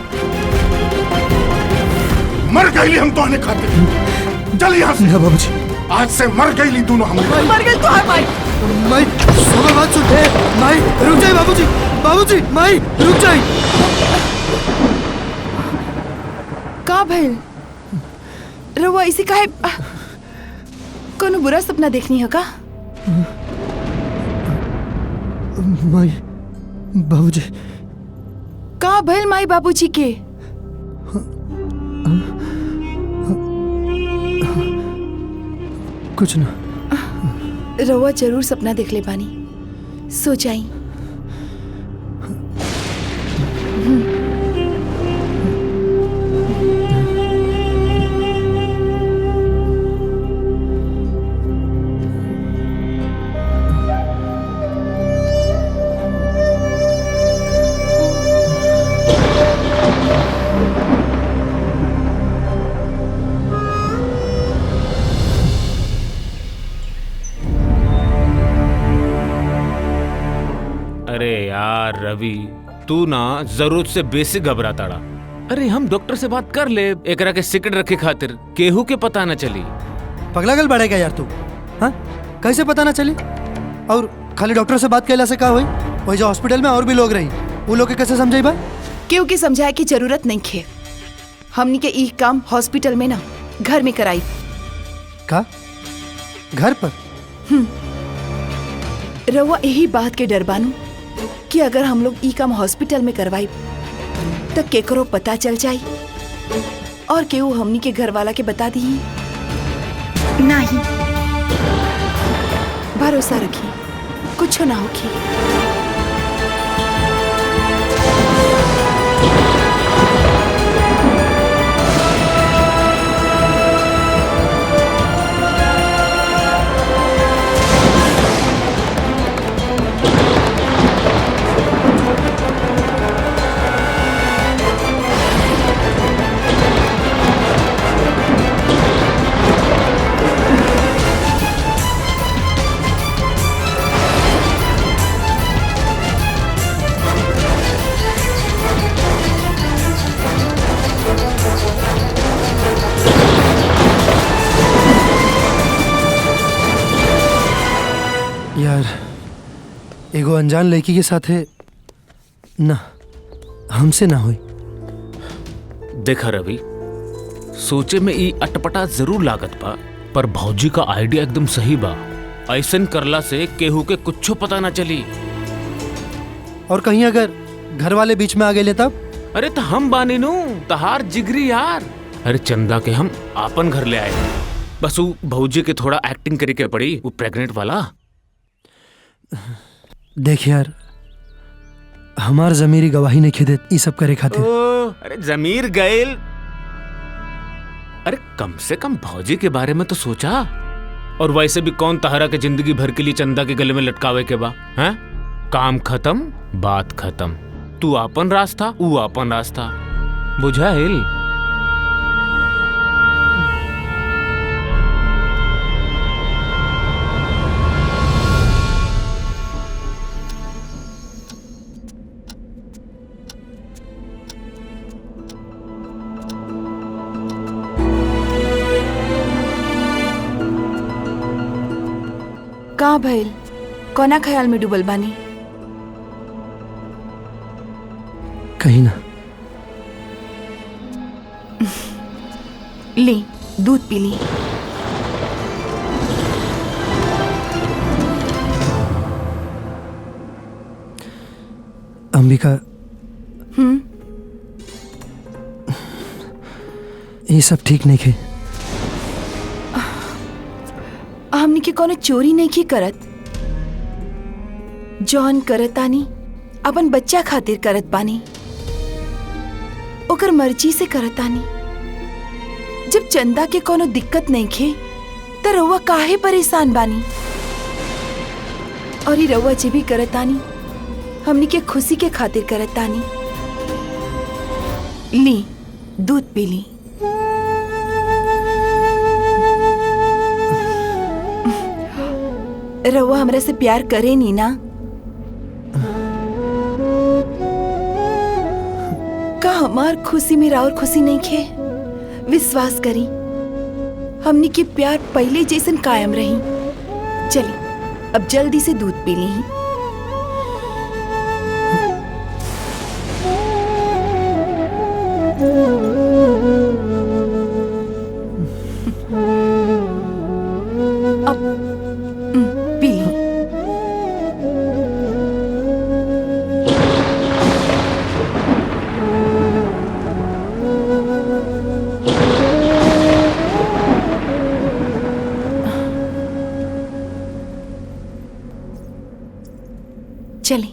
मर गई हम तोहने खातिर। चल यहाँ से। बाबूजी, आज से मर गई दोनों हम। मर गई तो है माई। माई सुबह बात सुन। माई रुक जाए बाबूजी, बाबूजी माई रुक जाए। का भइल? रउआ इसी काहे कोनो बुरा सपना देखनी है का? माई बाबूजी। का भइल माई बाबूजी के? कुछ ना। रउआ जरूर सपना देख ले बानी, सो जाई। अरे यार रवि, तू ना जरूरत से बेसी घबराताड़ा। अरे हम डॉक्टर से बात कर ले, एकरा के सिकड़ रखे खातिर केहू के पता न चली। पगलागल बढ़ेगा यार तू। हाँ कैसे पता ना चली? और खाली डॉक्टर से बात कैला से का हुई? वही जो हॉस्पिटल में और भी लोग रही, वो लोग के कैसे समझाई बा? क्यों के समझाए की जरूरत नहीं खे। हमनी के ई काम हॉस्पिटल में ना घर में कराई। का घर पर? रउआ यही बात के डर बानू कि अगर हम लोग ई काम हॉस्पिटल में करवाई तो केकरो पता चल जाई और केहू हमनी के घर वाला के बता दी। नहीं, भरोसा रखी, कुछ ना होगी। यार एगो अनजान लड़की के साथ है ना, हमसे ना हुई। देखा रवि, सोचे में ई अटपटा जरूर लागत बा, पर भौजी का आइडिया एकदम सही बा। ऐसन करला से केहू के कुछो पता ना चली। और कहीं अगर घर वाले बीच में आ गए तब? अरे तो हम बानी नू तहार जिगरी यार। अरे चंदा के हम आपन घर ले आए, बस वो भौजी के थोड़ा एक्टिंग करे के पड़ी, वो प्रेग्नेंट वाला। देख यार, हमार जमीरी गवाही नहीं खिदे ई सब करे खातिर। अरे जमीर गैल, अरे कम से कम भौजी के बारे में तो सोचा। और वैसे भी कौन तहरा के जिंदगी भर के लिए चंदा के गले में लटकावे के बा? हैं? काम खत्म, बात खत्म। तू आपन रास्ता, वो आपन रास्ता, बुझाइल? का भइल? कोना ख्याल में डूबल बानी? कहीं ना। ली दूध पी ली। अंबिका, ये सब ठीक नहीं खे। हमनी के कोनो चोरी नहीं की करत। जॉन करत आनी अपन बच्चा खातिर करत बानी। ओकर मर्जी से करतानी। जब चंदा के कोनो दिक्कत नहीं खे तो रउआ काहे परेशान बानी? और ये रउआ जे भी करतानी हमनी के खुशी के खातिर करतानी। ली दूध पी ली। रउआ हमरा से प्यार करे नी ना? का हमार खुशी में और खुशी नहीं खे? विश्वास करी हमनी के प्यार पहले जैसन कायम रही। चली अब जल्दी से दूध पी ली। अब पी ली। चली।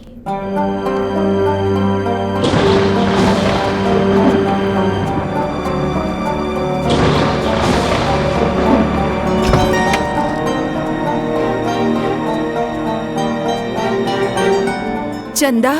चंदा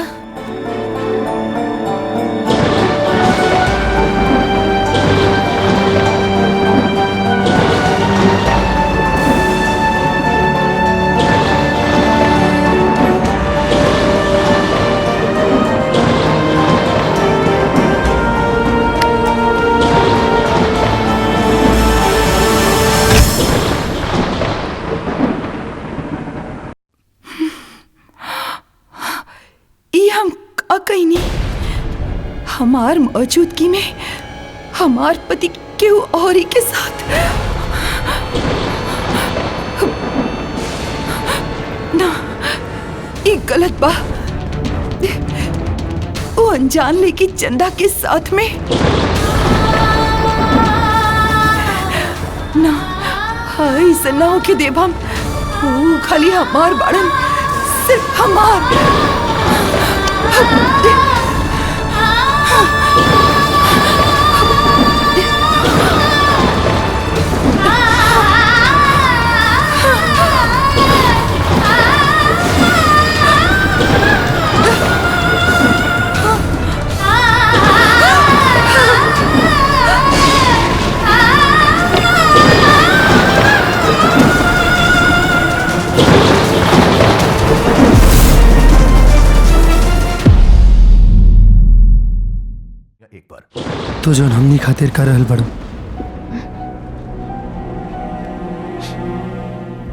हमार मौजूदगी में हमार पति के और ही के साथ ना, ये गलत बा। वो अनजान लेके चंदा के साथ में ना, हाय ऐसा ना हो के देव हम। वो खाली हमार बाड़न, सिर्फ हमार। तो जो हमनी खातिर कर रहल बड़ो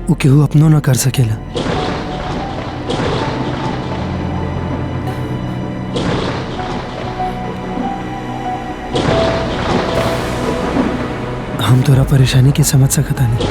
वो केहू अपनो न कर सकेला। हम तोरा परेशानी के समझ सकता नहीं।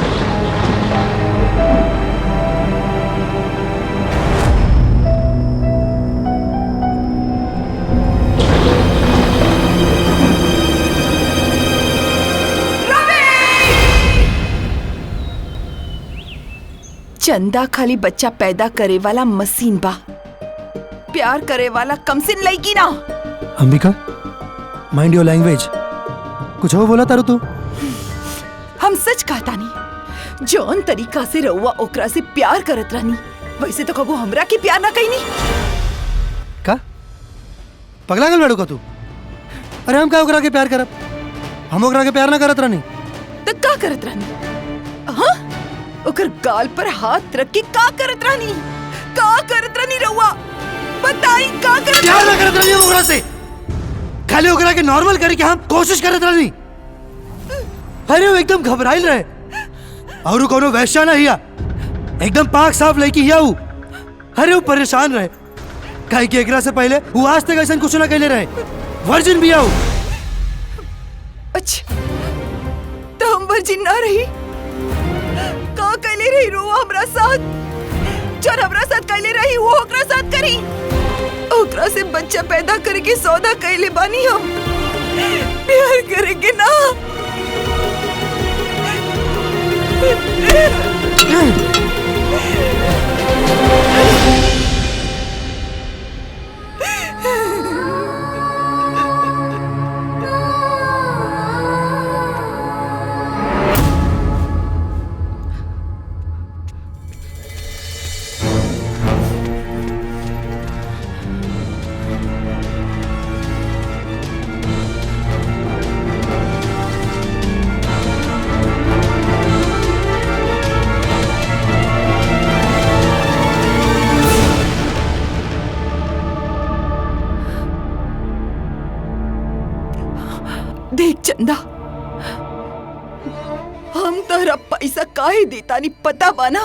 चंदा खाली बच्चा पैदा करे वाला मशीन बा, प्यार करे वाला कमसिन लईकी ना। Ambika, mind your language. कुछ हो बोला तारू तू? हम सच कहता नहीं। जौन तरीका से रउआ ओकरा से प्यार करत रहनी, वैसे तो कबू हमरा के प्यार ना कईनी। का पगला गल बड़ू का तू? अरे हम का ओकरा के प्यार करब? हम ओकरा के प्यार ना करत रहनी। तो का करत रहनी? हाँ, ओकर गाल पर हाथ रख के का करत रहनी? का करत रहनी रउआ? बताई का करत? प्यार ना करत रहनी ओकरा से, खाली ओकरा के नॉर्मल करे के हम कोशिश करत रहनी। अरे वो एकदम घबराइल रहे और कोनो वैश्या ना हिया, एकदम पाक साफ लड़की हिया ऊ। अरे वो परेशान रहे काहे कि एकरा से पहले वो आज तक ऐसा कुछ ना कहले रहे। वर्जिन भी आऊ। अच्छा, तो हम वर्जिन ना रही? का कहले रही रो हमरा साथ? जब हमरा साथ कहले रही वो ओकरा साथ करी। ओकरा से बच्चा पैदा करके सौदा कहले बानी हम। प्यार करेंगे ना। चंदा, हम तोहरा पैसा काहे देता नहीं पता बाना?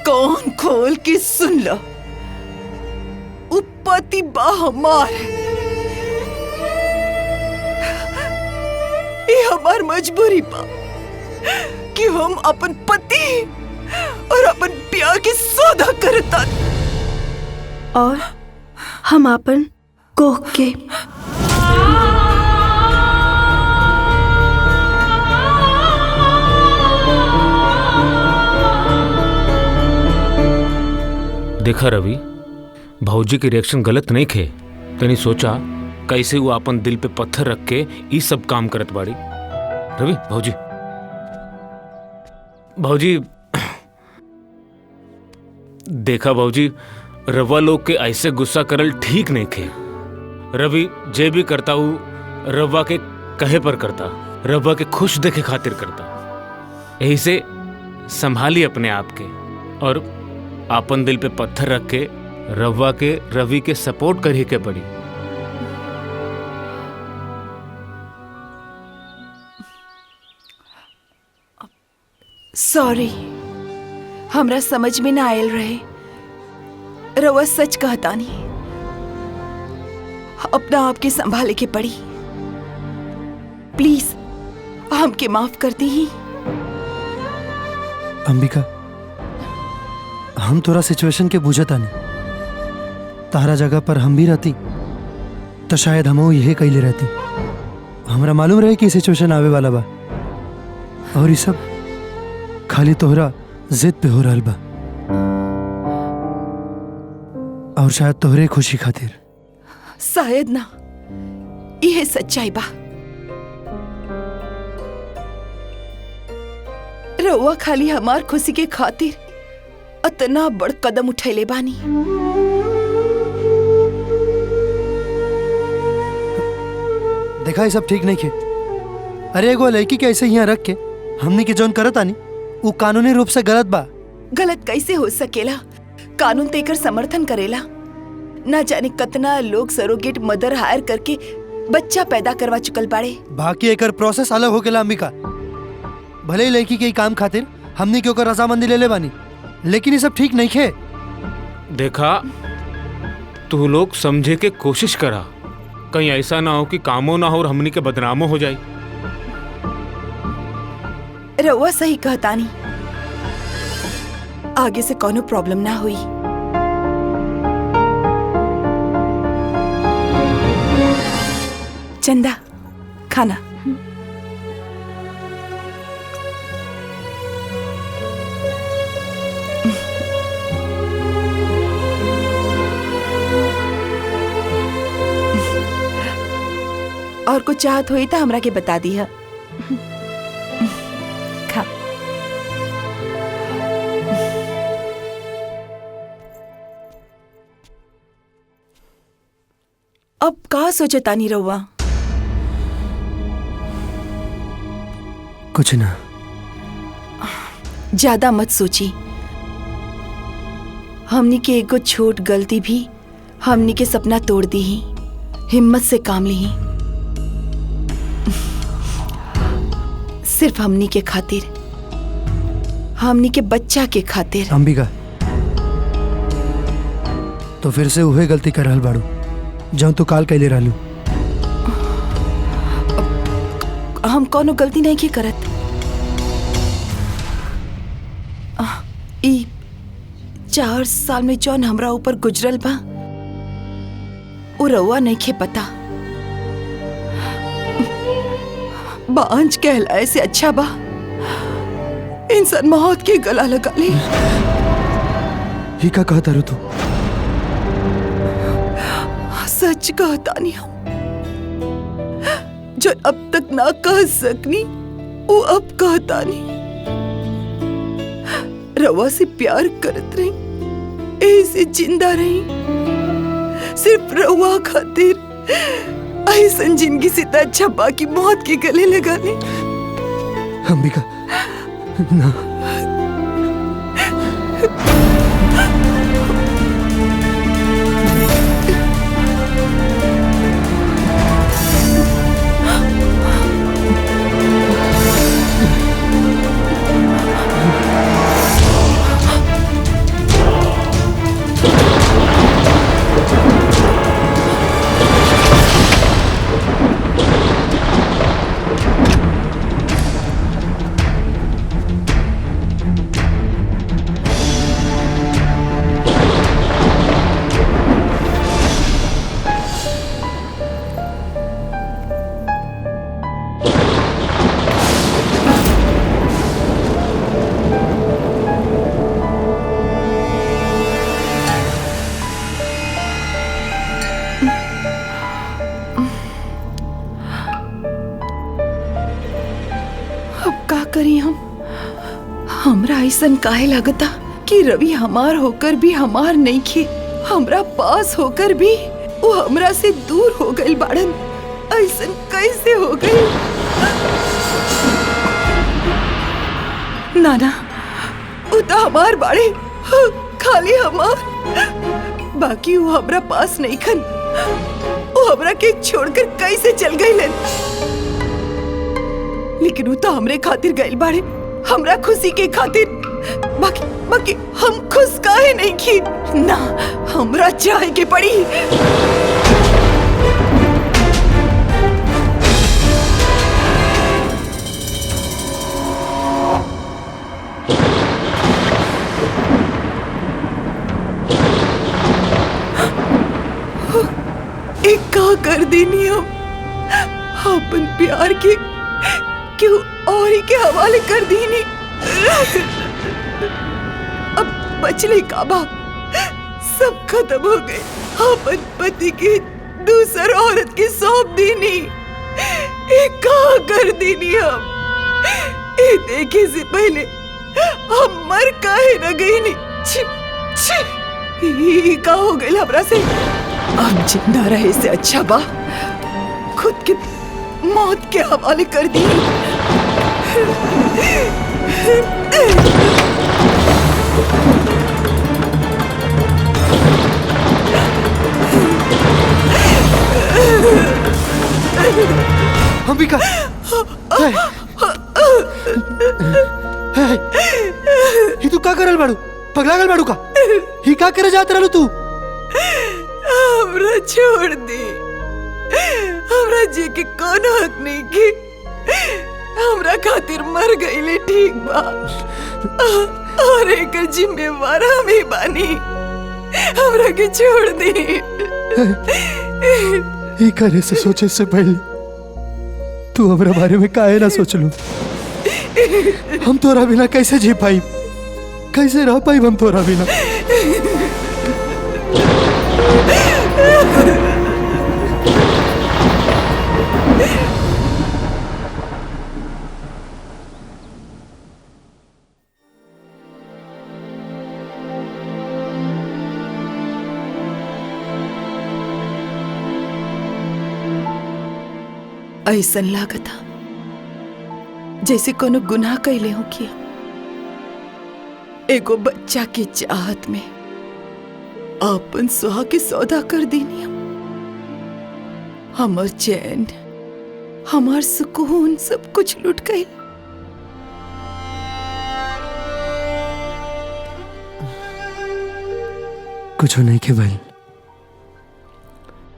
कौन खोल के सुन लो, उपति बा हमार, ये हमार मजबूरी बा कि हम अपन पति और अपन प्यार के सौदा करता और हम अपन कोख के। देखा रवि, भौजी के रिएक्शन गलत नहीं थे। तनी सोचा कैसे वो अपन दिल पे पत्थर रख के ये सब काम करत बाड़ी। रवि, भौजी भौजी देखा भौजी, रवा लोग के ऐसे गुस्सा करल ठीक नहीं थे। रवि जे भी करता हूँ रवा के कहे पर करता, रवा के खुश देखे खातिर करता। यही से संभाली अपने आप के और अपन दिल पे पत्थर रख के रवा के रवि के सपोर्ट कर ही के पड़ी। सॉरी, हमरा समझ में ना आयल रहे। रवा सच कहता नहीं, अपना आप के संभाले के पड़ी। प्लीज हमके माफ कर दी ही। अंबिका, हम तोरा सिचुएशन के बुझता नहीं। तारा जगह पर हम भी रहती तो शायद हम यही कैले रहती। हमरा मालूम रहे कि सिचुएशन आवे वाला बा और ये सब खाली तोहरा जिद पे हो रहा बा और शायद तोहरे खुशी खातिर। शायद ना, यह सच्चाई बा। रउआ खाली हमार खुशी के खातिर इतना बड़ कदम उठैले बानी। देखा ये सब ठीक नहीं खे। अरे एगो लड़की के ऐसे यहाँ रख के हमने के जौन करत आनी वो कानूनी रूप से गलत बा। गलत कैसे हो सकेला? कानून तो एकर समर्थन करेला। ना जाने कितना लोग सरोगेट मदर हायर करके बच्चा पैदा करवा चुकल बाड़े। बाकी एकर प्रोसेस अलग हो गेला अंबिका। भले ही लड़की के काम खातिर हमने के ओकर रजामंदी ले ले बानी, लेकिन ये सब ठीक नहीं खे। देखा, तू लोग समझे के कोशिश करा, कहीं ऐसा ना हो कि कामों ना हो और हमनी के बदनामों हो जाए। रउआ सही कहतानी, आगे से कोनो प्रॉब्लम ना हुई। चंदा, खाना। और कुछ चाहत हुई तो हमरा के बता दी है। खा। अब का सोचता नहीं रहुआ? कुछ ना। ज्यादा मत सोची। हमनी के एगो छोट गलती भी हमनी के सपना तोड़ दी ही। हिम्मत से काम ली ही। सिर्फ हमनी के खातिर, हमनी के बच्चा के खातिर। अंबिका, तो फिर से उहे गलती कर रहल बाड़ू जौन तू काल कैले रहलू। हम कोनो गलती नहीं की करत। ई 4 साल में जौन हमरा ऊपर गुजरल बा वो रउआ नहीं खे पता। बांझ कहलाए से अच्छा बा इंसान मौत के गला लगा ले। ही का कहता रू तू? सच कहता नहीं हम, जो अब तक ना कह सकनी वो अब कहता नहीं। रवा से प्यार करत रही, ऐसे जिंदा रही, सिर्फ रवा खातिर। ऐसन जिंदगी से तो अच्छा बाकी मौत के गले लगा ले। अंबिका, ना। ऐसन काहे लगता कि रवि हमार होकर भी हमार नहीं खे, हमरा पास होकर भी वो हमरा से दूर हो गई बाड़न। ऐसन कैसे हो गई? नाना वो तो हमार बाड़े, खाली हमार, बाकी वो हमरा पास नहीं खन। वो हमरा के छोड़कर कैसे चल गई लन? लेकिन वो तो हमरे खातिर गइल बाड़े, हमरा खुशी के खातिर। बाकी हम खुश काहे नहीं की? ना, हमरा चाहे के पड़ी। एक का कर देनी हम अपन प्यार के क्यों और ही के हवाले कर दीनी। अब बचले काबा सब खत्म हो गए। अपन पति के दूसर औरत के सौंप दीनी। एक का कर दीनी हम। ये देखे से पहले हम मर काहे न गई नी। ये का हो गई हमरा से। अब जिंदा रहे से अच्छा बा खुद के मौत के हवाले कर दी। अंबिका, ही तू का करल बाड़ू? पगला गल बाड़ू का? ही का करे जात रहलू तू? हमरा छोड़ दे। हमरा जी के कोनो हक नहीं के। हमरा खातिर मर गईले ठीक बा, और एक जिम्मेवार हम ही बानी। हमरा के छोड़ दे। ही करे से सोचे से पहले तू हमरा बारे में काहे ना सोच लू? हम तोरा बिना कैसे जी पाई, कैसे रह पाई हम तोरा बिना? ऐसन लागता जैसे कोनो गुनाह कैले हो किया। एगो बच्चा की चाहत में अपन सुहा के सौदा कर देनी। हमर चैन, हमार सुकून सब कुछ लुट गई। कुछ नहीं के भाई,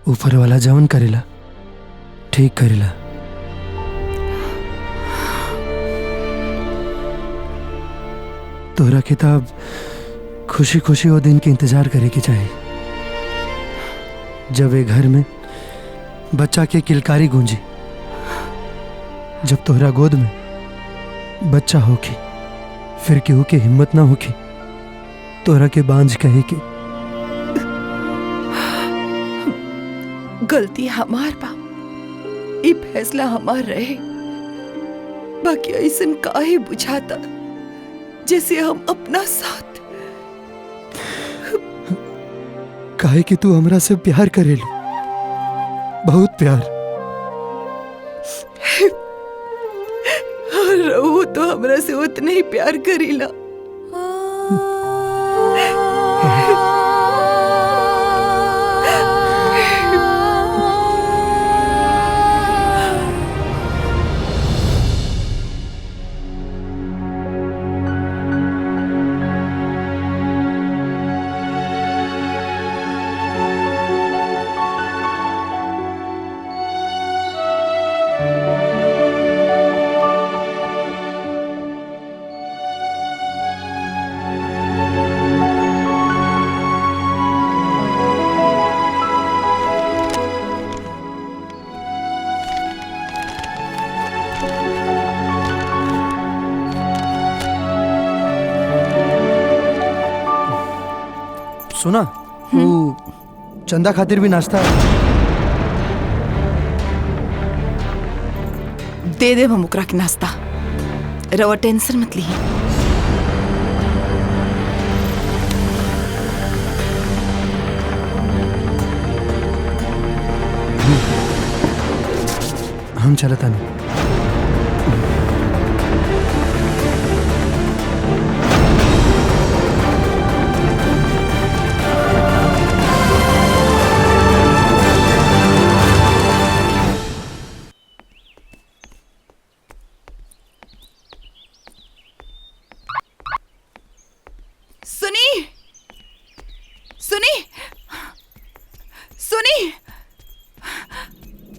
ऊपर वाला जवन करेला ठीक करेला। तोरा किताब खुशी खुशी वो दिन के इंतजार करे की चाहिए जब ये घर में बच्चा के किलकारी गूंजी, जब तोहरा गोद में बच्चा होगी, फिर केहू के हिम्मत ना होगी तोहरा के बांझ कहे के। गलती हमार बा, ये फैसला हमार रहे। बाकी ऐसन काहे बुझाता जैसे हम अपना साथ। काहे कि तू हमरा से प्यार करेलू, बहुत प्यार। रहो तो हमरा से उतना ही प्यार करीला। सुना, वो चंदा खातिर भी नाश्ता दे दे हम ओकरा के नाश्ता। रवा टेंशन मत ली। हम चलता नहीं। सुनी सुनी सुनी,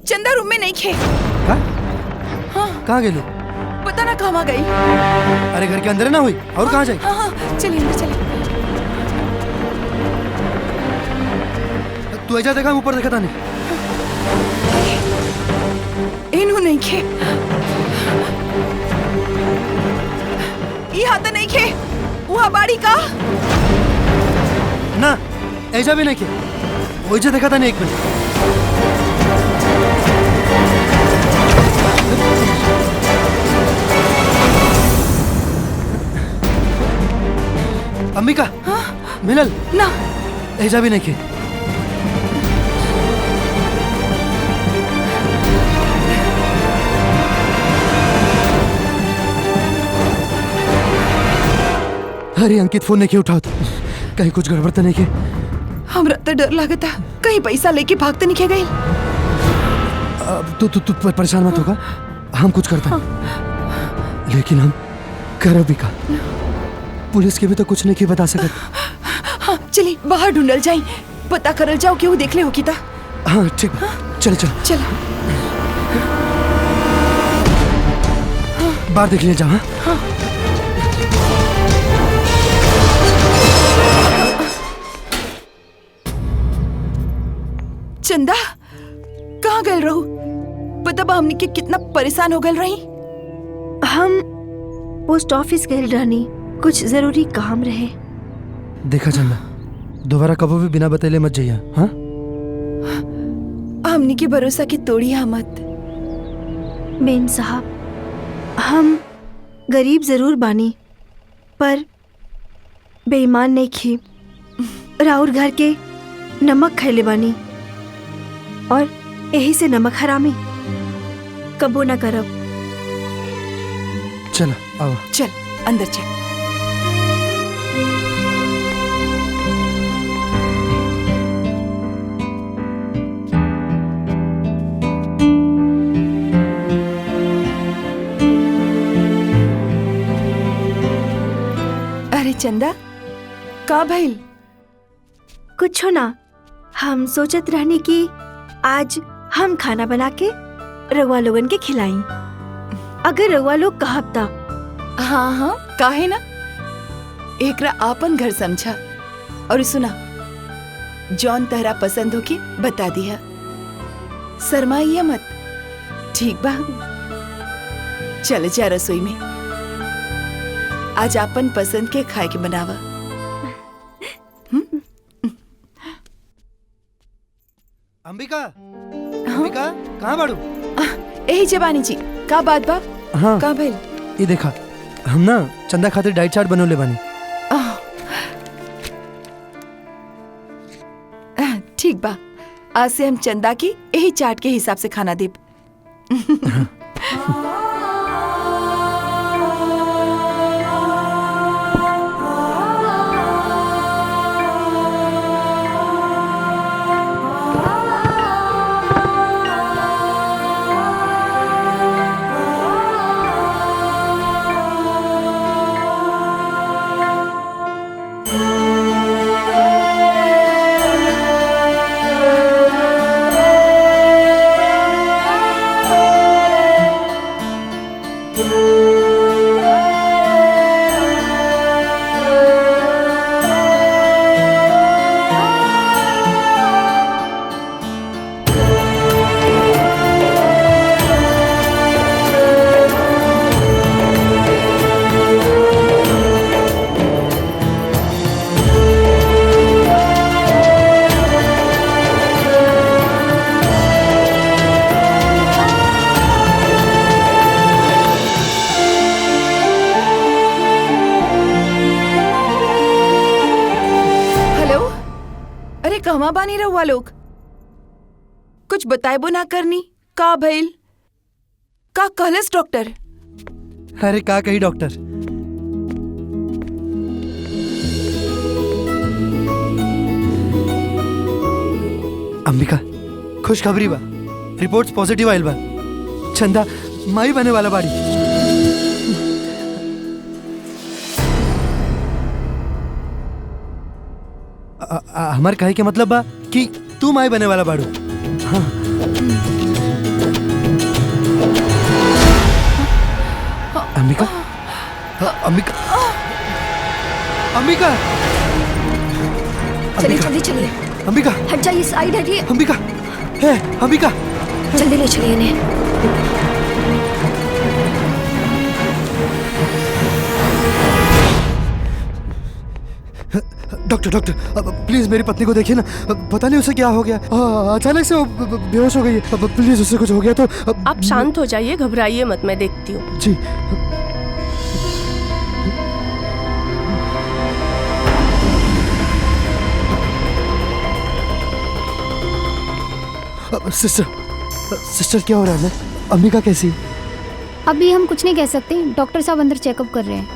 चंदा रूम में नहीं खे। कहाँ गेलू? पता ना कहाँ गई। अरे घर के अंदर ना हुई और कहाँ जाए? हाँ, चलिए अंदर चलिए। तू ऐसा देखा, ऊपर देखा था नहीं। इन्हू नहीं खे, यहाँ तो नहीं खे। वहाँ बाड़ी का ना, ऐसा भी नहीं किया। वही देखा था नहीं, एक मिनट। अंबिका, मिलल ना, ऐसा भी नहीं किया। अरे अंकित फोन नहीं किया, उठाओ तो। कहीं कुछ गड़बड़ तो नहीं की? हमरा तो डर लगता कहीं पैसा लेके भागते नहीं गई। तू परेशान मत होगा, हम कुछ करते हैं। लेकिन हम करो भी का, पुलिस के भी तो कुछ नहीं किया बता सकते। हाँ चलिए बाहर ढूंढल जाए, पता करल जाओ कि वो देख ले हो की था। हाँ ठीक, चल चल चल बाहर देख लिया जाओ। हाँ चंदा कहाँ गए रहू? पता बा हमनी के कितना परेशान हो गए रही। हम पोस्ट ऑफिस गए रहनी, कुछ जरूरी काम रहे। देखा चंदा, दोबारा कभी भी बिना बतैले मत जाइए। हाँ हमनी के भरोसा की तोड़िया मत। मेम साहब, हम गरीब जरूर बानी पर बेईमान नहीं खी। राउर घर के नमक खैले बानी और यही से नमक हरामी कबो ना करब। चल आओ, चल अंदर चल। अरे चंदा का भइल? कुछ हो ना, हम सोचत रहनी कि आज हम खाना बना के रउआ लोगन के खिलाई। अगर रउआ लोग कहब ता। हाँ हाँ काहे ना, एकरा आपन घर समझा। और सुना, जौन तहरा पसंद हो के बता दिया, शर्माइया मत, ठीक बा? चल जा रसोई में, आज आपन पसंद के खाए के बनावा। अंबिका, अंबिका कहाँ बाड़ू? यही जवानी जी का बात बा? हाँ का भइल? ये देखा, हम ना चंदा खातिर डाइट चार्ट बनवले बानी। ठीक बा, आज से हम चंदा की यही चार्ट के हिसाब से खाना देब। कहवा बानी रहुआ लोग? कुछ बताएबो ना करनी का भइल? का कहलस डॉक्टर? अरे का कही डॉक्टर, अंबिका खुशखबरी बा, रिपोर्ट्स पॉजिटिव आइल बा। चंदा माई बने वाला बाड़ी। हमार कहे के मतलब बा कि तू माई बने वाला बाड़ू। हाँ। अंबिका, अंबिका, अंबिका, चलिए जल्दी चलिए। अंबिका हट जाइए, साइड हटिए। अंबिका, है अंबिका, जल्दी ले चलिए इन्हें। डॉक्टर डॉक्टर प्लीज मेरी पत्नी को देखिए ना, पता नहीं उसे क्या हो गया। अचानक से वो बेहोश हो गई है। प्लीज उसे कुछ हो गया तो। आप शांत हो जाइए, घबराइए मत, मैं देखती हूँ। जी। सिस्टर, सिस्टर क्या हो रहा है? अंबिका कैसी? अभी हम कुछ नहीं कह सकते, डॉक्टर साहब अंदर चेकअप कर रहे हैं।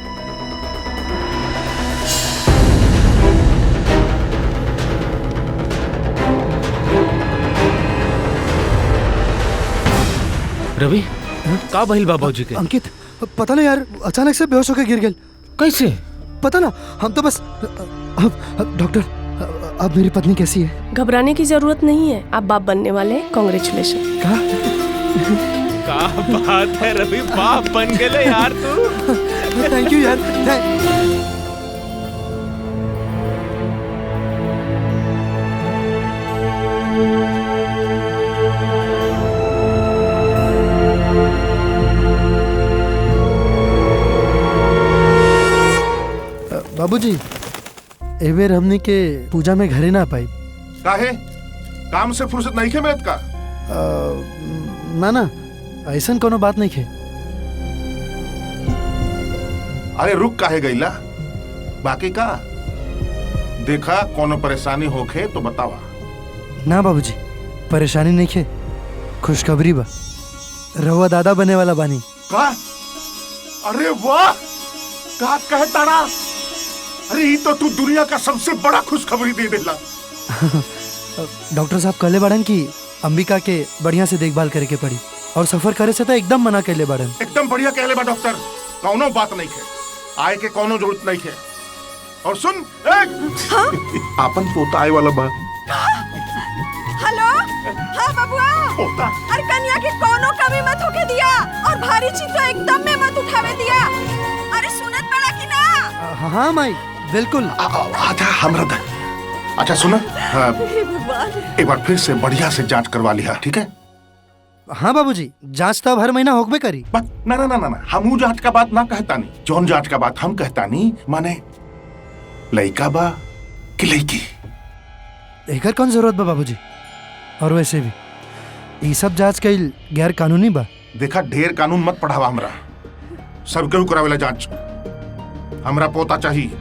रवि, का भइल बाबूजी के? अंकित पता नहीं यार, अचानक से बेहोश होकर गिर गए। कैसे? पता ना, हम तो बस। डॉक्टर अब मेरी पत्नी कैसी है? घबराने की जरूरत नहीं है, आप बाप बनने वाले हैं। कांग्रेचुलेशन। क्या बात है रवि, बाप बन गए यार तू। थैंक यू यार। बाबूजी ए बेर हमने के पूजा में घरे ना पाई। काहे? काम से फुर्सत नहीं खे मिलत का? ना ना, ऐसा कोनो बात नहीं खे। अरे रुक काहे गईला? बाकी का देखा, कोनो परेशानी होखे तो बतावा। ना बाबूजी, परेशानी नहीं खे, खुशखबरी बा, रहुआ दादा बने वाला बानी। का? अरे वाह, का कहे तारा? अरे ये तो तू दुनिया का सबसे बड़ा खुशखबरी दे देला। डॉक्टर साहब कहले बाड़न कि अंबिका के बढ़िया से देखभाल करे के पड़ी, और सफर करे से तो एकदम मना कहले बाड़न। एकदम बढ़िया कहले बा डॉक्टर, कौनो बात नहीं है, आए के कौनो जरूरत नहीं है। और सुन, आपन पोता आए वाला बा। हेलो, हाँ बबुआ, पोता। अरे कन्या की कोनो कमी मत होके दिया, और भारी चीज तो एकदम में मत उठावे दिया। अरे सुनत पड़ा कि ना? हाँ माई, बिल्कुल। आजा हमरा दे। अच्छा सुना, एक बार फिर से बढ़िया से जांच करवा लिया, ठीक है? हाँ बाबूजी, जांच तो हर महीना होकबे करी। ना ना ना ना, हम जांच का बात ना कहता नहीं। जौन जांच का बात हम कहता नहीं, माने लड़का बा कि लड़की? एकर कौन जरूरत बा बाबूजी? और वैसे भी ये सब जांच कईल गैर कानूनी बा। देखा, ढेर कानून मत पढ़ावा हमरा, सब केहू करावेला जांच। हमरा पोता चाहिए,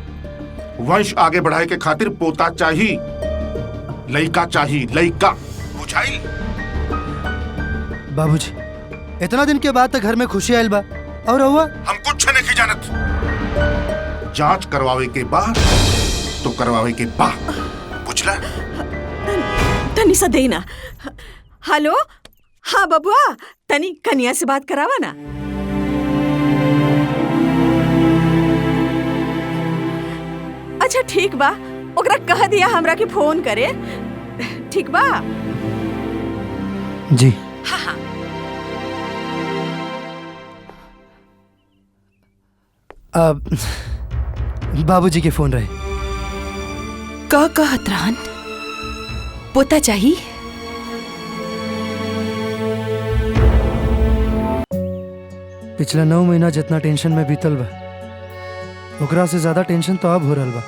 वंश आगे बढ़ाए के खातिर पोता चाहिए, लड़का चाहिए, लड़का, बुझाइल? बाबूजी इतना दिन के बाद तक घर में खुशी आयल बा, और हुआ हम कुछ नहीं जानत। जांच करवावे के बाद तो करवावे के बाद, बुझला? तनी सा देना। हेलो, हाँ बबुआ, तनी कन्या से बात करावा ना। अच्छा ठीक बा, ओकरा कह दिया हमरा के फोन करे, ठीक बा? जी। हाँ हाँ। बाबूजी के फोन रहे। का कहत रहन? पोता चाहिए? पिछला 9 महीना जितना टेंशन में बीतल बा, ओकरा से ज्यादा टेंशन तो अब हो रहल बा।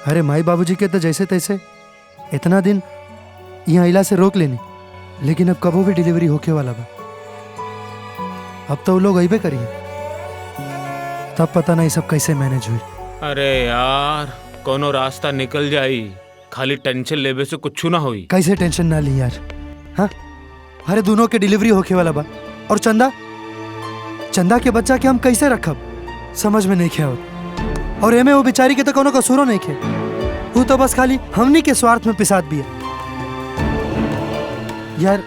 अरे माई बाबूजी के तो जैसे तैसे इतना दिन यहाँ इला से रोक लेनी, लेकिन अब कबो भी डिलीवरी होके वाला बा। अब तो वो लोग अइबे करिए, तब पता नहीं सब कैसे मैनेज हुई। अरे यार, कोनो रास्ता निकल जाई, खाली टेंशन लेवे से कुछ ना होई। कैसे टेंशन ना ली यार? हाँ, अरे दोनों के डिलीवरी होके वाला बा, और चंदा चंदा के बच्चा के हम कैसे रखब समझ में नहीं खे और एमे वो बेचारी के तो कोनो कसूरो नहीं खे। वो तो बस खाली हमनी के स्वार्थ में पिसात भी है। यार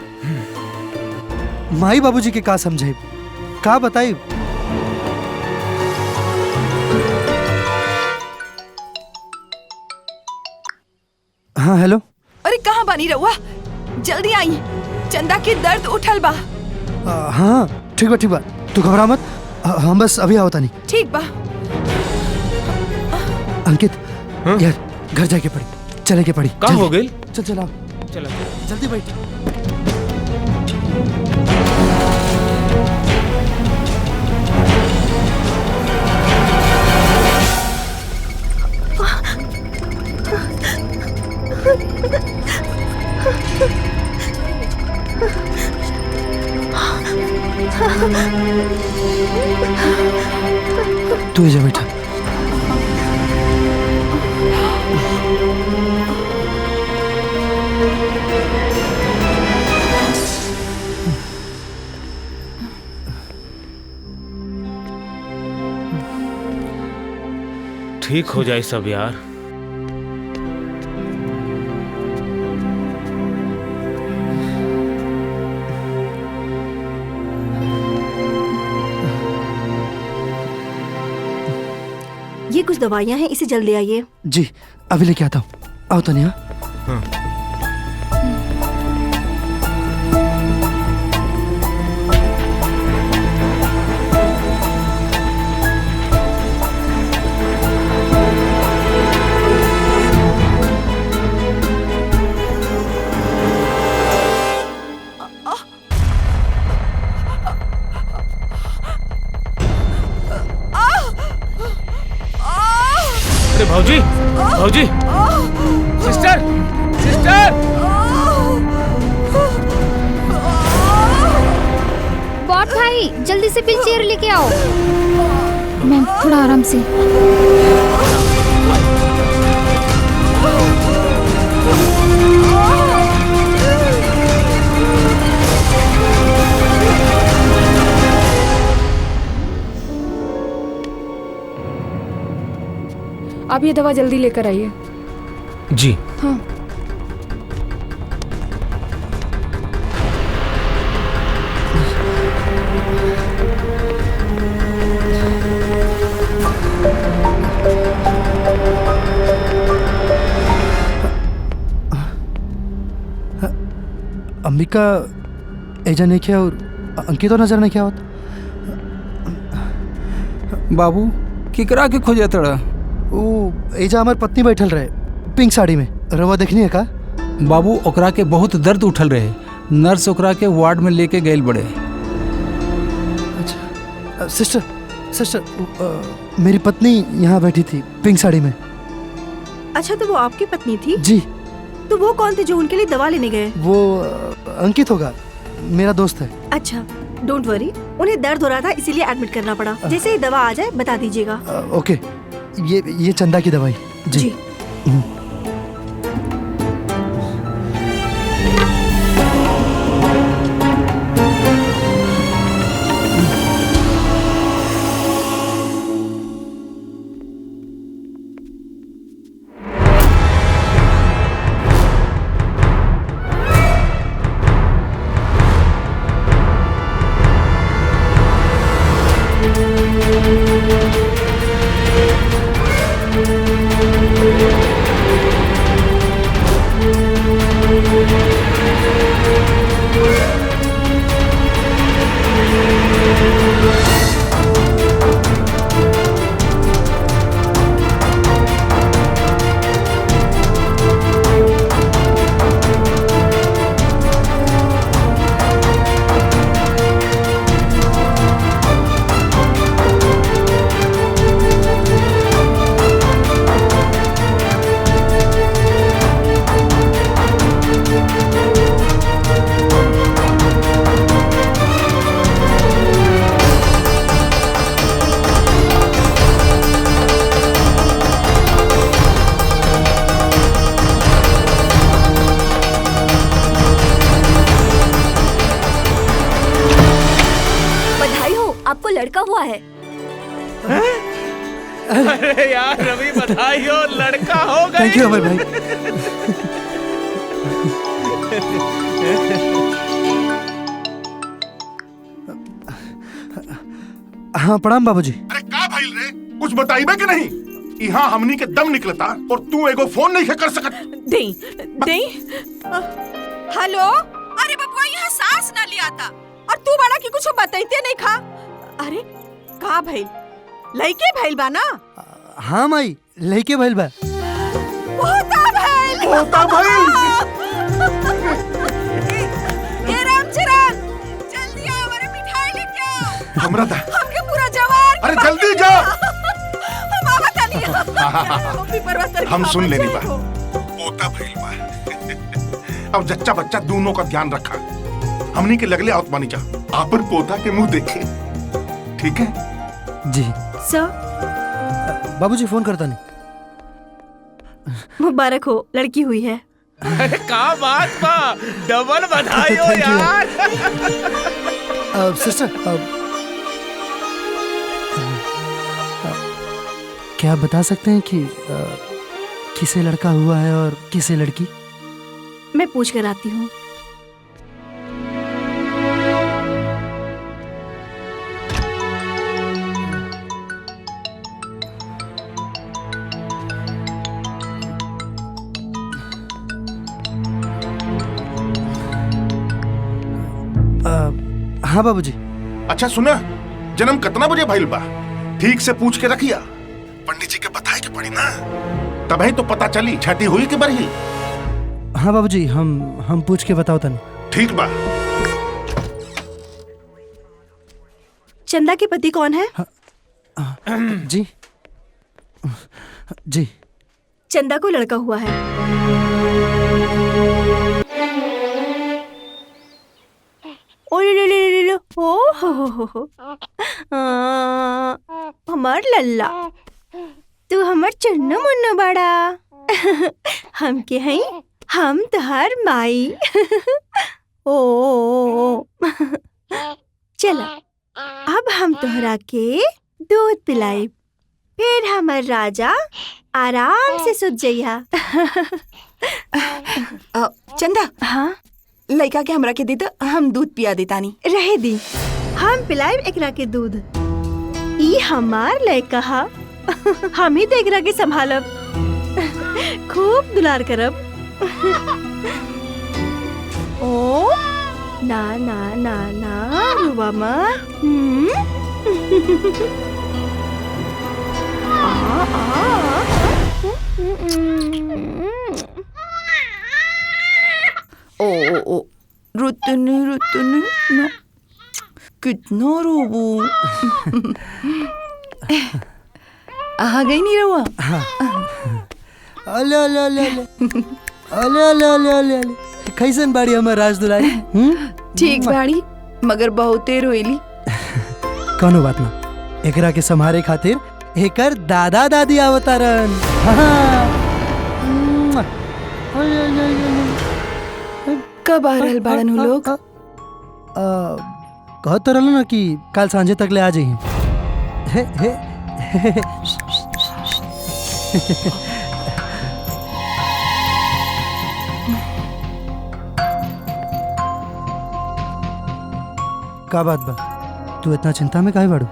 माई बाबूजी के का समझे का बताई। हाँ हेलो। अरे कहाँ बानी रहुआ, जल्दी आई, चंदा के दर्द उठल बा। हाँ ठीक बा तू घबरा मत, हम बस अभी आवता नहीं। ठीक बा। अंकित यार घर जाके पड़ी, चले के पड़ी। कहाँ हो गई? चल आओ, चला जल्दी बैठ। तू जा बेटा। ठीक हो जाए सब यार। ये कुछ दवाइयाँ हैं, इसे जल्दी आइए। जी अभी लेके आता हूँ, आओ तो नहीं। हाँ भौजी भौजी, सिस्टर सिस्टर। बॉट भाई जल्दी से व्हील चेयर लेके आओ। मैम थोड़ा आराम से। आप ये दवा जल्दी लेकर आइए। जी हाँ। अंबिका एजा नहीं किया और अंकित नजर नहीं किया होता। बाबू किकरा के खोजे तड़ा? वो एजा हमार पत्नी बैठल रहे पिंक साड़ी में, रवा देखनी है का? बाबू ओकरा के बहुत दर्द उठल रहे, नर्स ओकरा के वार्ड में लेके गए बड़े। अच्छा सिस्टर मेरी पत्नी यहाँ बैठी थी पिंक साड़ी में। अच्छा तो वो आपकी पत्नी थी? जी। तो वो कौन थे जो उनके लिए दवा लेने गए? वो अंकित होगा, मेरा दोस्त है। अच्छा डोंट वरी, उन्हें दर्द हो रहा था इसीलिए एडमिट करना पड़ा। जैसे ही दवा आ जाए बता दीजिएगा। ओके। ये चंदा की दवाई। जी। अरे यार रवि बधाई हो, लड़का हो गया। थैंक यू अमर भाई। हाँ प्रणाम बाबूजी। अरे का भाई रे, कुछ बताइबे कि नहीं? यहाँ हमनी के दम निकलता और तू एगो फोन नहीं कर सकत। दे हेलो। अरे बबुआ यहाँ सांस ना लिया था और तू बड़ा की कुछ बताइते नहीं खा। अरे का भइल? लइके भइल बा ना? हाँ माई लइके भइल बा। पोता भइल। ये रामचरण जल्दी आ, हमारे मिठाई लेके आओ। हमरा दा। हमके पूरा जवार। अरे जल्दी जा। हम आवत नहीं। हम सुन लेनी बा। पोता भइल बा। अब जच्चा बच्चा दोनों का ध्यान रखा। हमनी के लगले आवत बानी जा। आपन पोता के मुंह देखे। ठीक है जी सर। बाबूजी फोन करता नहीं। मुबारक हो, लड़की हुई है। अरे का बात बा, डबल बधाई हो Thank you. यार। सिस्टर क्या आप बता सकते हैं कि किसे लड़का हुआ है और किसे लड़की? मैं पूछ कर आती हूँ। हाँ बाबूजी। अच्छा सुना, जन्म कितना बजे भइल बा ठीक से पूछ के रखिया। पंडित जी के बताए के पड़ी ना, तभी तो पता चली छठी हुई कि बरही। हाँ बाबूजी, हम पूछ के बताओ तन। ठीक बा। चंदा के पति कौन है? जी जी चंदा को लड़का हुआ है। ओ हो। हमार लल्ला, तू हमार चुन्नू मुन्नू बड़ा। हम के हैं, हम तोहार माई। ओ चला, अब हम तोहरा के दूध पिलाई, फिर हमार राजा आराम से सुत जइहा। चंदा, हाँ लड़का के हमरा के दे दो, हम दूध पिया देतानी। रहे दी, हम पिलाइब एकरा के दूध। ई हमार लड़का हा, हम ही तो एकरा के संभालब, खूब दुलार करब। ओ ना ना ना ना रुआ मत। ओ रुतनी ना कितना रोबू। आ गई नहीं रहुआ। अले अले अले अले अले अले अले अले अले कैसन बाड़ी हमर राज दुलाई? ठीक बाड़ी, मगर बहुते रोइली। कोनो बात ना, एकरा के संभारे खातिर एकर दादा दादी अवतारन। कब आ रहल बाड़न उ लोग? कहत तो रहलो ना कि कल सांझे तक ले आ जाइए। हे हे का बात बा, तू इतना चिंता में काहे बाड़ू?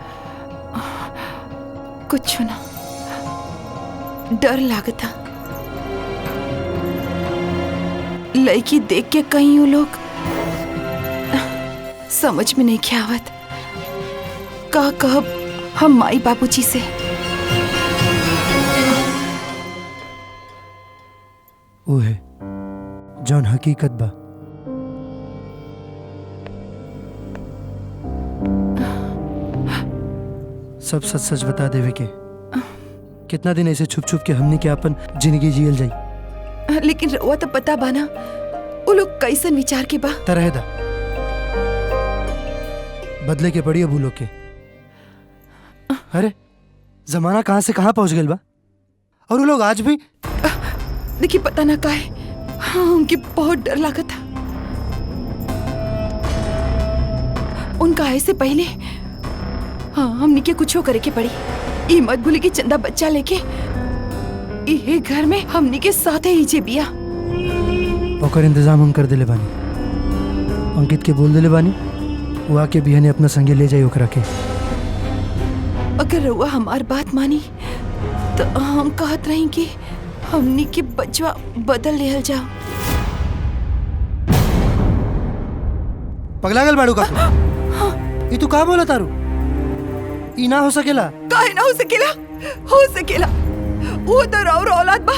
कुछ ना, डर लागता। लड़की देख के कहीं उ लोग समझ में नहीं क्या आवत। का कहब हम माई बाबूजी से? वो है जौन हकीकत बा। सब सच सच बता देवे के। कितना दिन ऐसे छुप छुप के हमने के अपन जिंदगी जियल जाई। लेकिन रउआ तो पता बाना वो लोग कैसन विचार के बा। तरह दा बदले के पड़ी अब लोग के। अरे जमाना कहाँ से कहाँ पहुंच गया बा, और वो लोग आज भी। देखिए पता ना काहे, हाँ उनके बहुत डर लगा था। उनका आए से पहले हाँ हमने के कुछ करे के पड़ी। ई मत भूली कि चंदा बच्चा लेके ये घर में हमनी के साथ ही जे बिया। ओकर इंतजाम हम कर दिले बानी। अंकित के बोल दिले बानी वो आके बिहने अपना संगे ले जाई ओकरा के। अगर रउआ हमार बात मानी तो हम कहत रही कि हमनी के बचवा बदल लेहल जाओ। पगला गल बाड़ू का तू? तू का बोला तारू? ई ना हो सकेला। काहे ना हो सकेला? हो सकेला। वो तो राउर औलाद बा,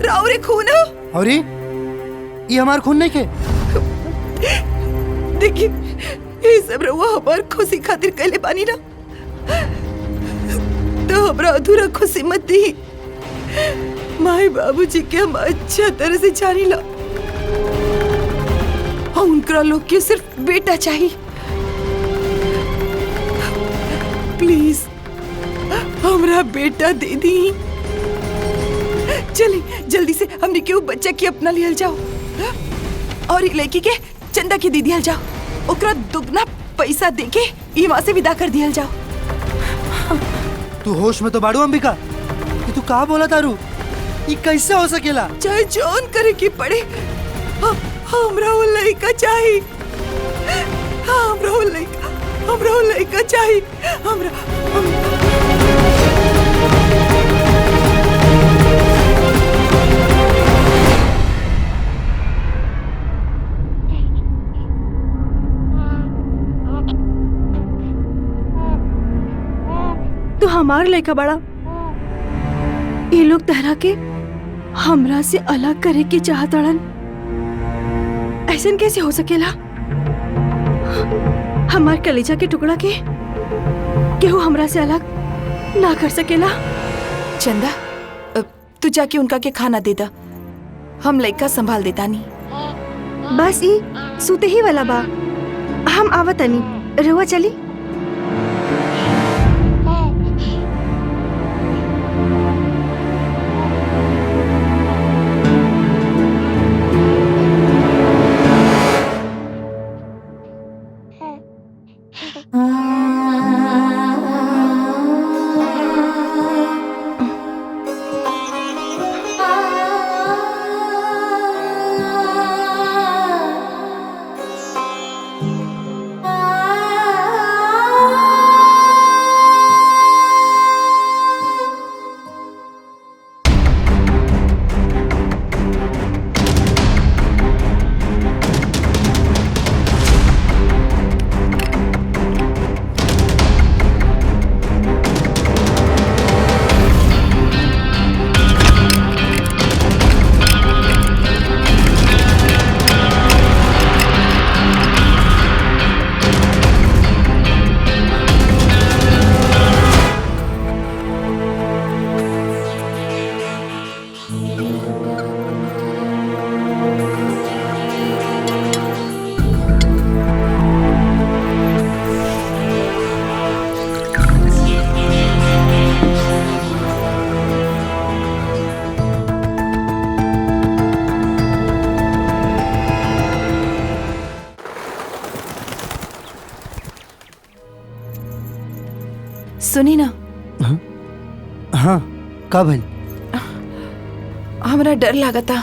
राउर खून हो। और ये हमार खून नहीं के। देखिए ये सब रउआ हमार खुशी खातिर कहले बानी ना, तो हमरा अधूरा खुशी मत दी। माए बाबूजी के हम अच्छा तरह से जानी ला। उनका लोग के सिर्फ बेटा चाहिए। प्लीज हमरा बेटा दे दी। चली जल्दी से हमने क्यों बच्चा की अपना लियल जाओ और लड़की के चंदा की दी दियल जाओ। ओकरा दुगना पैसा देके यहाँ से विदा कर दियल जाओ। तू होश में तो बाड़ू अंबिका? ये तू का बोला तारू? ये कैसे हो सकेला? चाहे जौन करे की पड़े हमरा वो लड़का चाहिए। हमरा वो लड़का चाहिए। तो हमार लड़का बड़ा ये लोग तहरा के हमरा से अलग करे के चाहतड़न। ऐसन कैसे हो सकेला? हमार कलेजा के टुकड़ा के केहू हमरा से अलग ना कर सकेला। चंदा तू जाके उनका के खाना दे दा, हम लड़का संभाल देता नहीं। बस ई सूते ही वाला बा, हम आवतनी। रहुआ चली। सुनी ना। हाँ का भाई? हमरा डर लागता।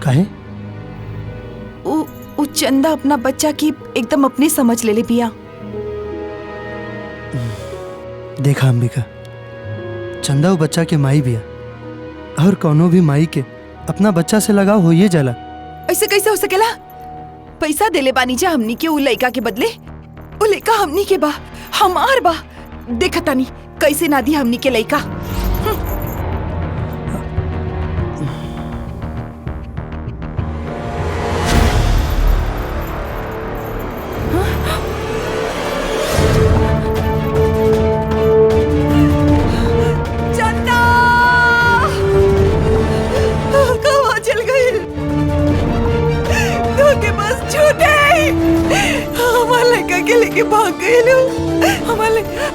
काहे? उ चंदा अपना बच्चा की एकदम अपनी समझ ले पिया। देखा अंबिका, चंदा वो बच्चा के माई बिया और कौनो भी माई के अपना बच्चा से लगाव हो ये जाला। ऐसे कैसे हो सकेला? पैसा देले बानी जा हमनी के उ लड़का के बदले। उ लड़का हमनी के बा, हमार बा। देखा तानी कैसे ना दी हमनी के लड़का। चंदा कहाँ चल गई? तो के बस छूटे हमारे लड़का के लेके भाग गए लोग।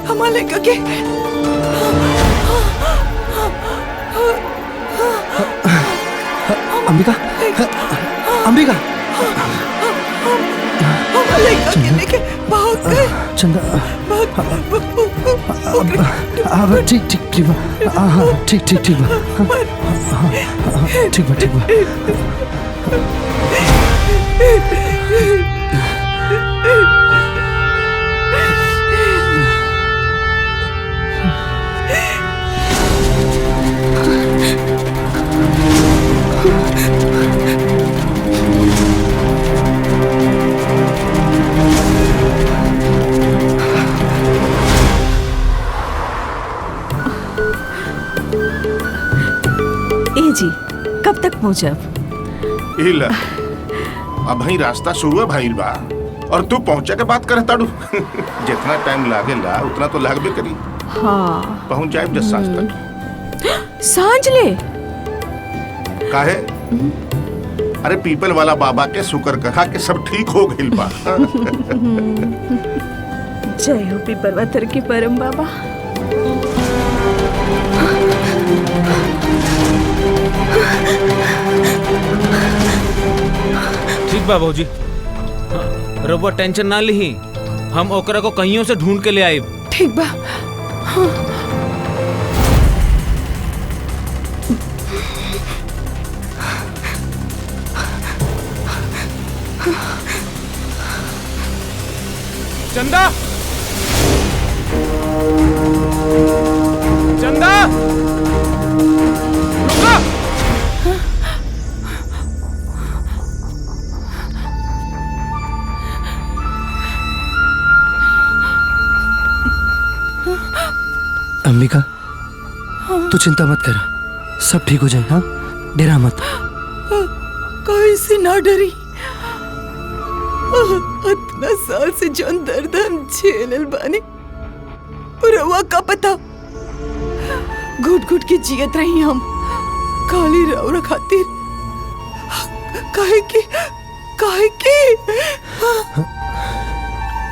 हमारे लड़का के अंबिका, अंबिका, हमारे लड़का के लेके भाग गए। चंदा, अब ठीक ठीक ठीक बा। हाँ ठीक ठीक ठीक बा। हाँ, ठीक बा ठीक बा। ए जी कब तक पहुँचब? इला अब भाई रास्ता शुरू भाई बा और तू पहुंचे के बात करे ताड़ू जितना टाइम लागेला उतना तो लागबे करी। हाँ पहुंच जाए जब सांझ तक। सांझ ले काहे? अरे पीपल वाला बाबा के शुक्र करा के सब ठीक हो गइल बा। जय हो पीपरवतर के परम बाबा। ठीक बा भौजी, रउआ टेंशन ना ली, हम ओकरा को कहियों से ढूंढ के ले आए। ठीक बा। हाँ। चंदा, चंदा, रुका। अंबिका तू चिंता मत कर, सब ठीक हो जाए। हाँ डरा मत। कैसे ना डरी, इतना साल से जौन दर्द हम झेलल बानी रवा का पता घुट घुट के जियत रही हम काली रौरा खातिर।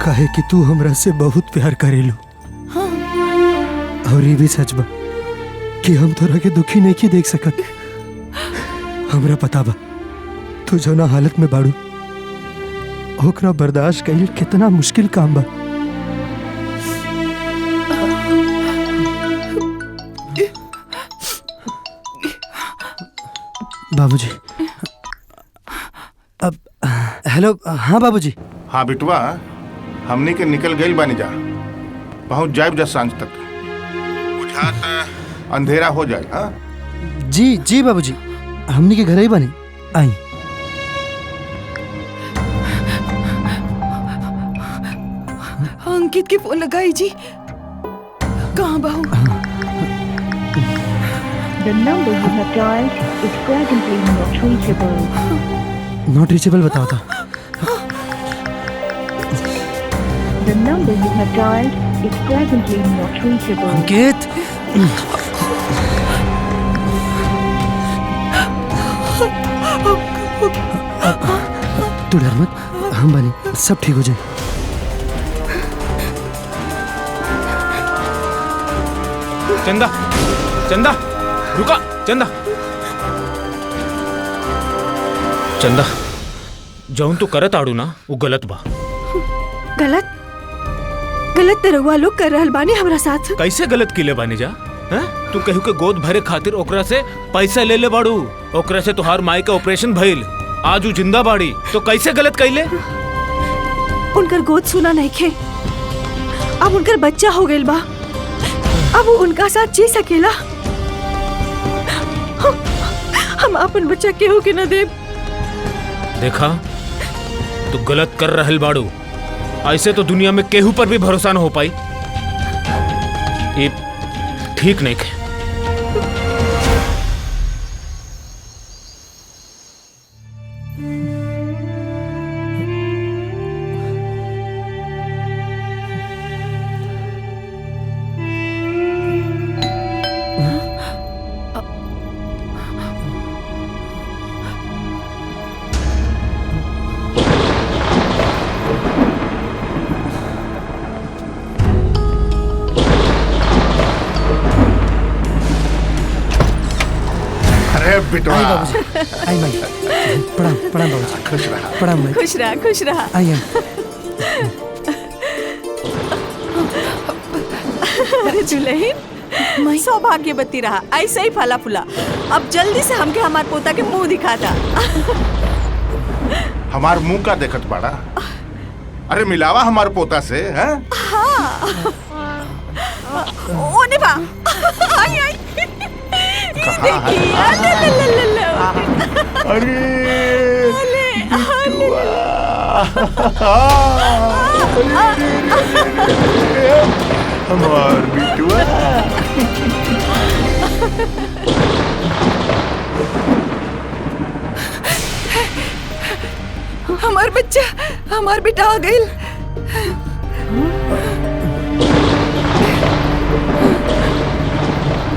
काहे कि तू हमरा से बहुत प्यार करेलू। और ये भी सच बा कि हम तोरा के दुखी नहीं की देख सकत। हमरा पता बा तू जौना हालत में बाड़ू ओकरा बर्दाश्त कईल कितना मुश्किल काम बा। बाबूजी अब हेलो। हाँ बाबूजी। हाँ बिटवा, हमने के निकल गई बानी जा, पहुंच जाए जा सांझ तक। बुझात अंधेरा हो जाए। हाँ जी जी बाबूजी, हमने के घर ही बने आई। अंकित के फोन लगाई जी, कहाँ बाहू? The number you have dialed is presently not reachable. Not reachable बताओ था। The number you have dialed is presently not reachable. Ankit तू डर मत, हम बने, सब ठीक हो जाए। चंदा, चंदा, रुका। चंदा, चंदा, जौन तू करत आड़ू ना वो गलत बा। गलत गलत रउआ लोग कर रहल बानी हमरा साथ। कैसे गलत किले बानी जा? हैं? तू कहू के गोद भरे खातिर ओकरा से पैसा ले ले बाड़ू, ओकरा से तुहार माई का ऑपरेशन भइल, आज वो जिंदा बाड़ी, तो कैसे गलत कैले? उनकर गोद सुना नहीं खे, अब उनकर बच्चा हो गइल बा, अब वो उनका साथ जी सकेला। हम अपन बच्चा केहू के न देब। देखा, तू गलत कर रहल बाड़ू, ऐसे तो दुनिया में केहू पर भी भरोसा न हो पाई। ये ठीक नहीं है। बिटवा। आई बाबूजी, आई माई, प्रणाम प्रणाम बाबूजी। खुश रहा। प्रणाम माई। खुश रहा, खुश रहा। आई अरे अरे दुल्हन सौभाग्यवती रहा, ऐसे ही फला फूला। अब जल्दी से हमके हमार पोता के मुंह दिखाता। हमार मुंह का देखत बाड़ा? अरे मिलावा हमार पोता से, हैं? हाँ। ओ निभा। आई आई। देखिए, हमार बिटुआ। हमार बच्चा, हमार बेटा आ गइल।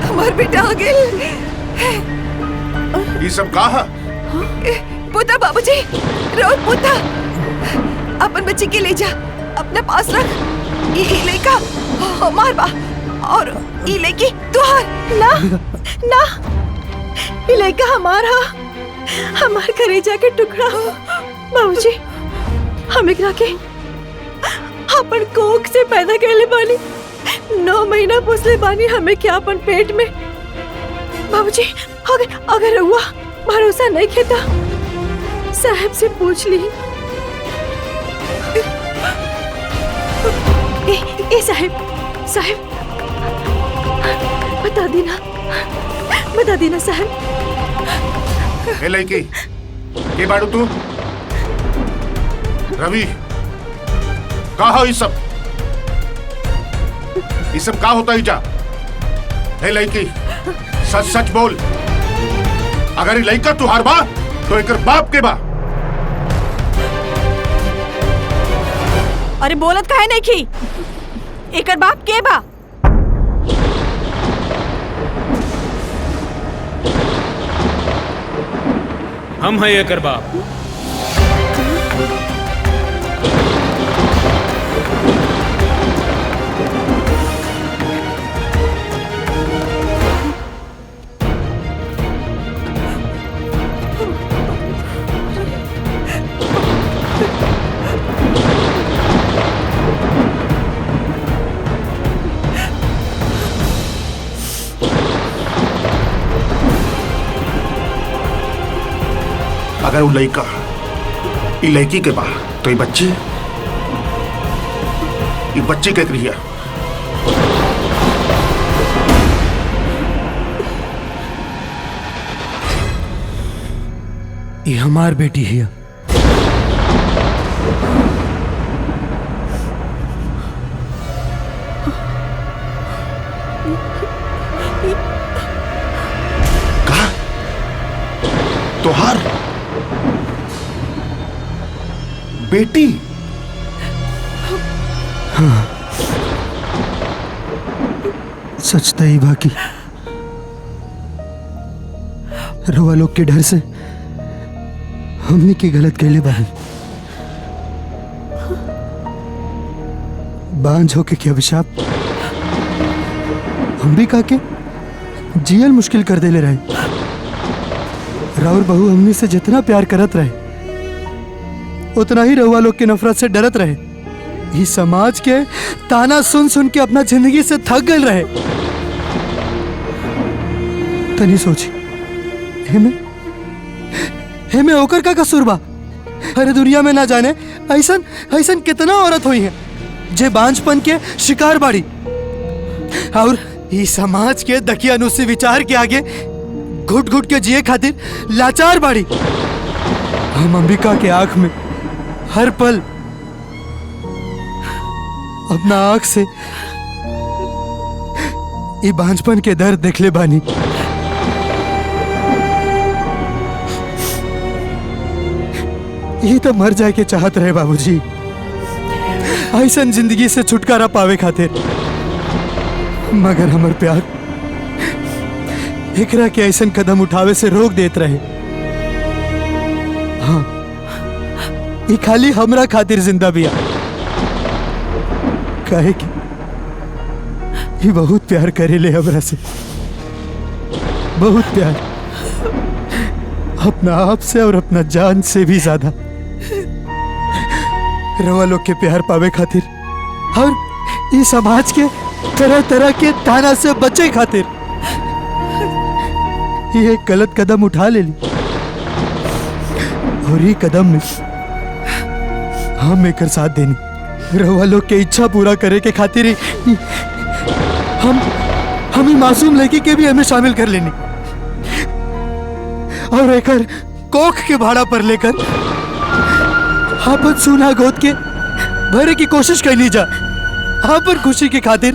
हमार बेटा आ गइल। ये सब कहा? पोता बाबूजी, रोज पोता, अपन बच्ची के ले जा, अपने पास रख। ये लड़का हमार बा और ये लड़की तुहार। ना ना, ये लड़का हमारा, हमार कलेजा के टुकड़ा हो। बाबूजी, हम एकरा के अपन कोख से पैदा करले बानी, 9 महीना पोसले बानी हमें क्या अपन पेट में। बाबूजी, अगर हुआ भरोसा नहीं खेता, साहब से पूछ ली। ए साहब बता देना साहब। ए लड़की, के बाड़ू तू? रवि, का हो ये सब का होता ही जा? ए लड़की, सच सच बोल। अगर ये लड़का तुहार बा तो एकर बाप के बा। अरे बोलत काहे नहीं की? एकर बाप के बा? हम है एकर बाप। अगर वो लड़का ये लड़की के बा तो ये बच्ची के क्रिया। ये हमार बेटी है। तोहार बेटी? हाँ, सच तो ही बाकी रवा लोग के डर से हमने की गलत कहले बानी। बांझ होके के अभिशाप अंबिका के जियल मुश्किल कर देले रहे। राउर बहू हमने से जितना प्यार करत रहे उतना ही रउआ लोग के नफरत से डरत रहे। इस समाज के ताना सुन सुन के अपना जिंदगी से थक गए रहे। तनी सोची, हेमे होकर का कसूर बा? अरे दुनिया में ना जाने ऐसन कितना औरत हुई है जे बांझपन के शिकार बाड़ी और इस समाज के दकियानुसी विचार के आगे घुट घुट के जिए खातिर लाचार बाड़ी। हम अंबिका के आंख में हर पल अपना आंख से ये बांझपन के दर्द देखले बानी। ये तो मर जाए के चाहत रहे बाबूजी, ऐसन जिंदगी से छुटकारा पावे खातिर। मगर हमर प्यार एकरा के ऐसन कदम उठावे से रोक देत रहे। हाँ, ये खाली हमरा खातिर जिंदा बिया, काहे कि ये बहुत प्यार करेले हमरा से, बहुत प्यार, अपना आप से और अपना जान से भी ज्यादा। रवा लोग के प्यार पावे खातिर और ये समाज के तरह तरह के ताना से बचे खातिर ये गलत कदम उठा ले ली। और ये कदम में हम एकर साथ देनी, रहुआ लोग के इच्छा पूरा करे के खातिर ही हम ही मासूम लड़की के भी हमें शामिल कर लेनी और एकर कोख के भाड़ा पर लेकर आपन सुना गोद के भरे की कोशिश कैली जा। आपन खुशी की खातिर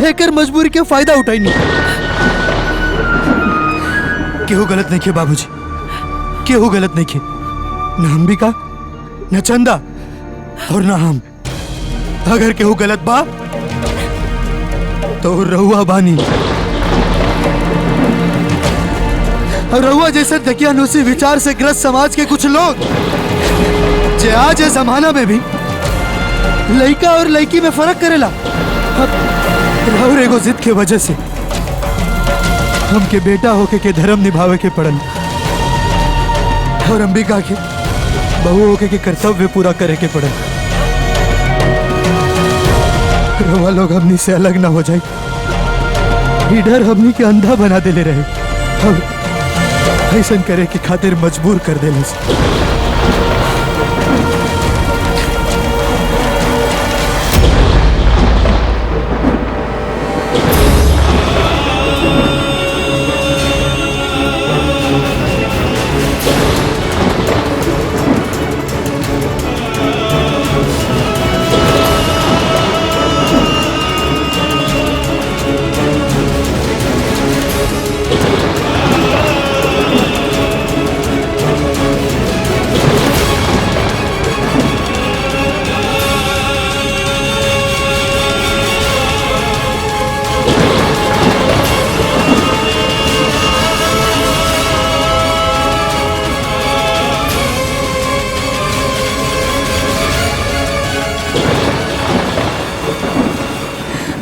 एकर मजबूरी के फायदा उठाई। केहू गलत नहीं खे बाबूजी, केहू गलत नहीं खे, न अंबिका न चंदा और न हम। अगर केहू गलत बा तो रहुआ बानी। और रहुआ जैसे दकियानूसी विचार से ग्रस्त समाज के कुछ लोग जे आज इस जमाना में भी लड़का और लड़की में फर्क करेला, और एगो जिद के वजह से हमके बेटा होके के धर्म निभावे के पड़ल और अंबिका के बहू होके के कर्तव्य पूरा करे के पड़ल। रवा लोग हमनी से अलग ना हो जाए, ये डर हमनी के अंधा बना देले रहे और ऐसा करे के खातिर मजबूर कर देले।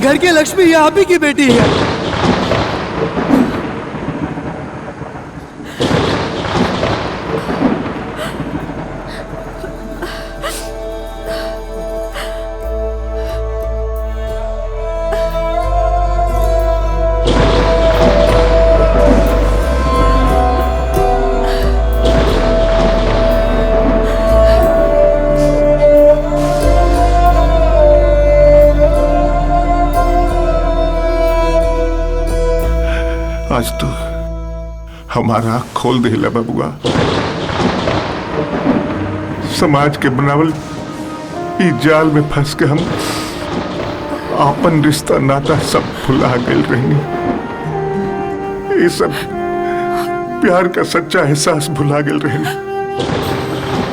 घर की लक्ष्मी ये आप ही की बेटी है। आज तो हमारा आँख खोल दिला बबुआ। समाज के बनावल ई जाल में फंस के हम आपन रिश्ता नाता सब भुला गए रहनी। ये सब प्यार का सच्चा एहसास भुला गए रहनी।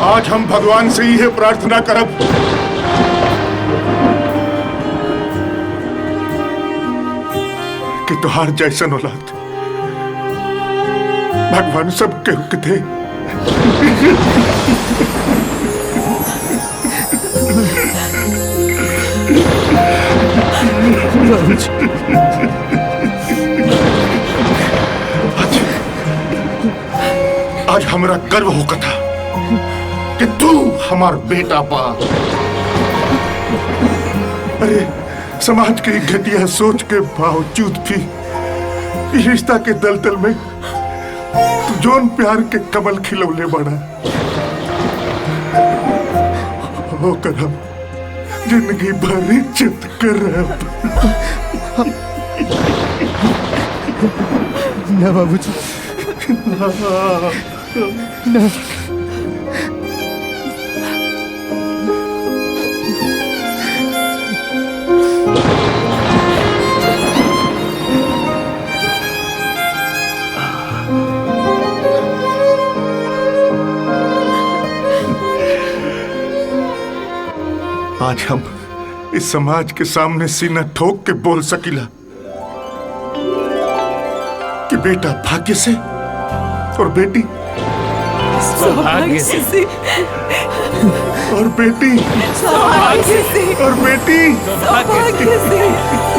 आज हम भगवान से यही प्रार्थना करब कि तुहार जैसन औलाद भगवान सब के थे। आज हमरा गर्व होगा था कि तू हमार बेटा बा। अरे समाज के घटिया सोच के बावजूद भी इस रिश्ता के दलदल में तू जोन प्यार के कमल खिलौले बड़ा होकर हम जिंदगी भर इज्जत करब। ना बाबूजी ना। आज हम इस समाज के सामने सीना ठोक के बोल सकीला कि बेटा भाग्य से और बेटी सौभाग्य से और बेटी सौभाग्य से और बेटी सौभाग्य से।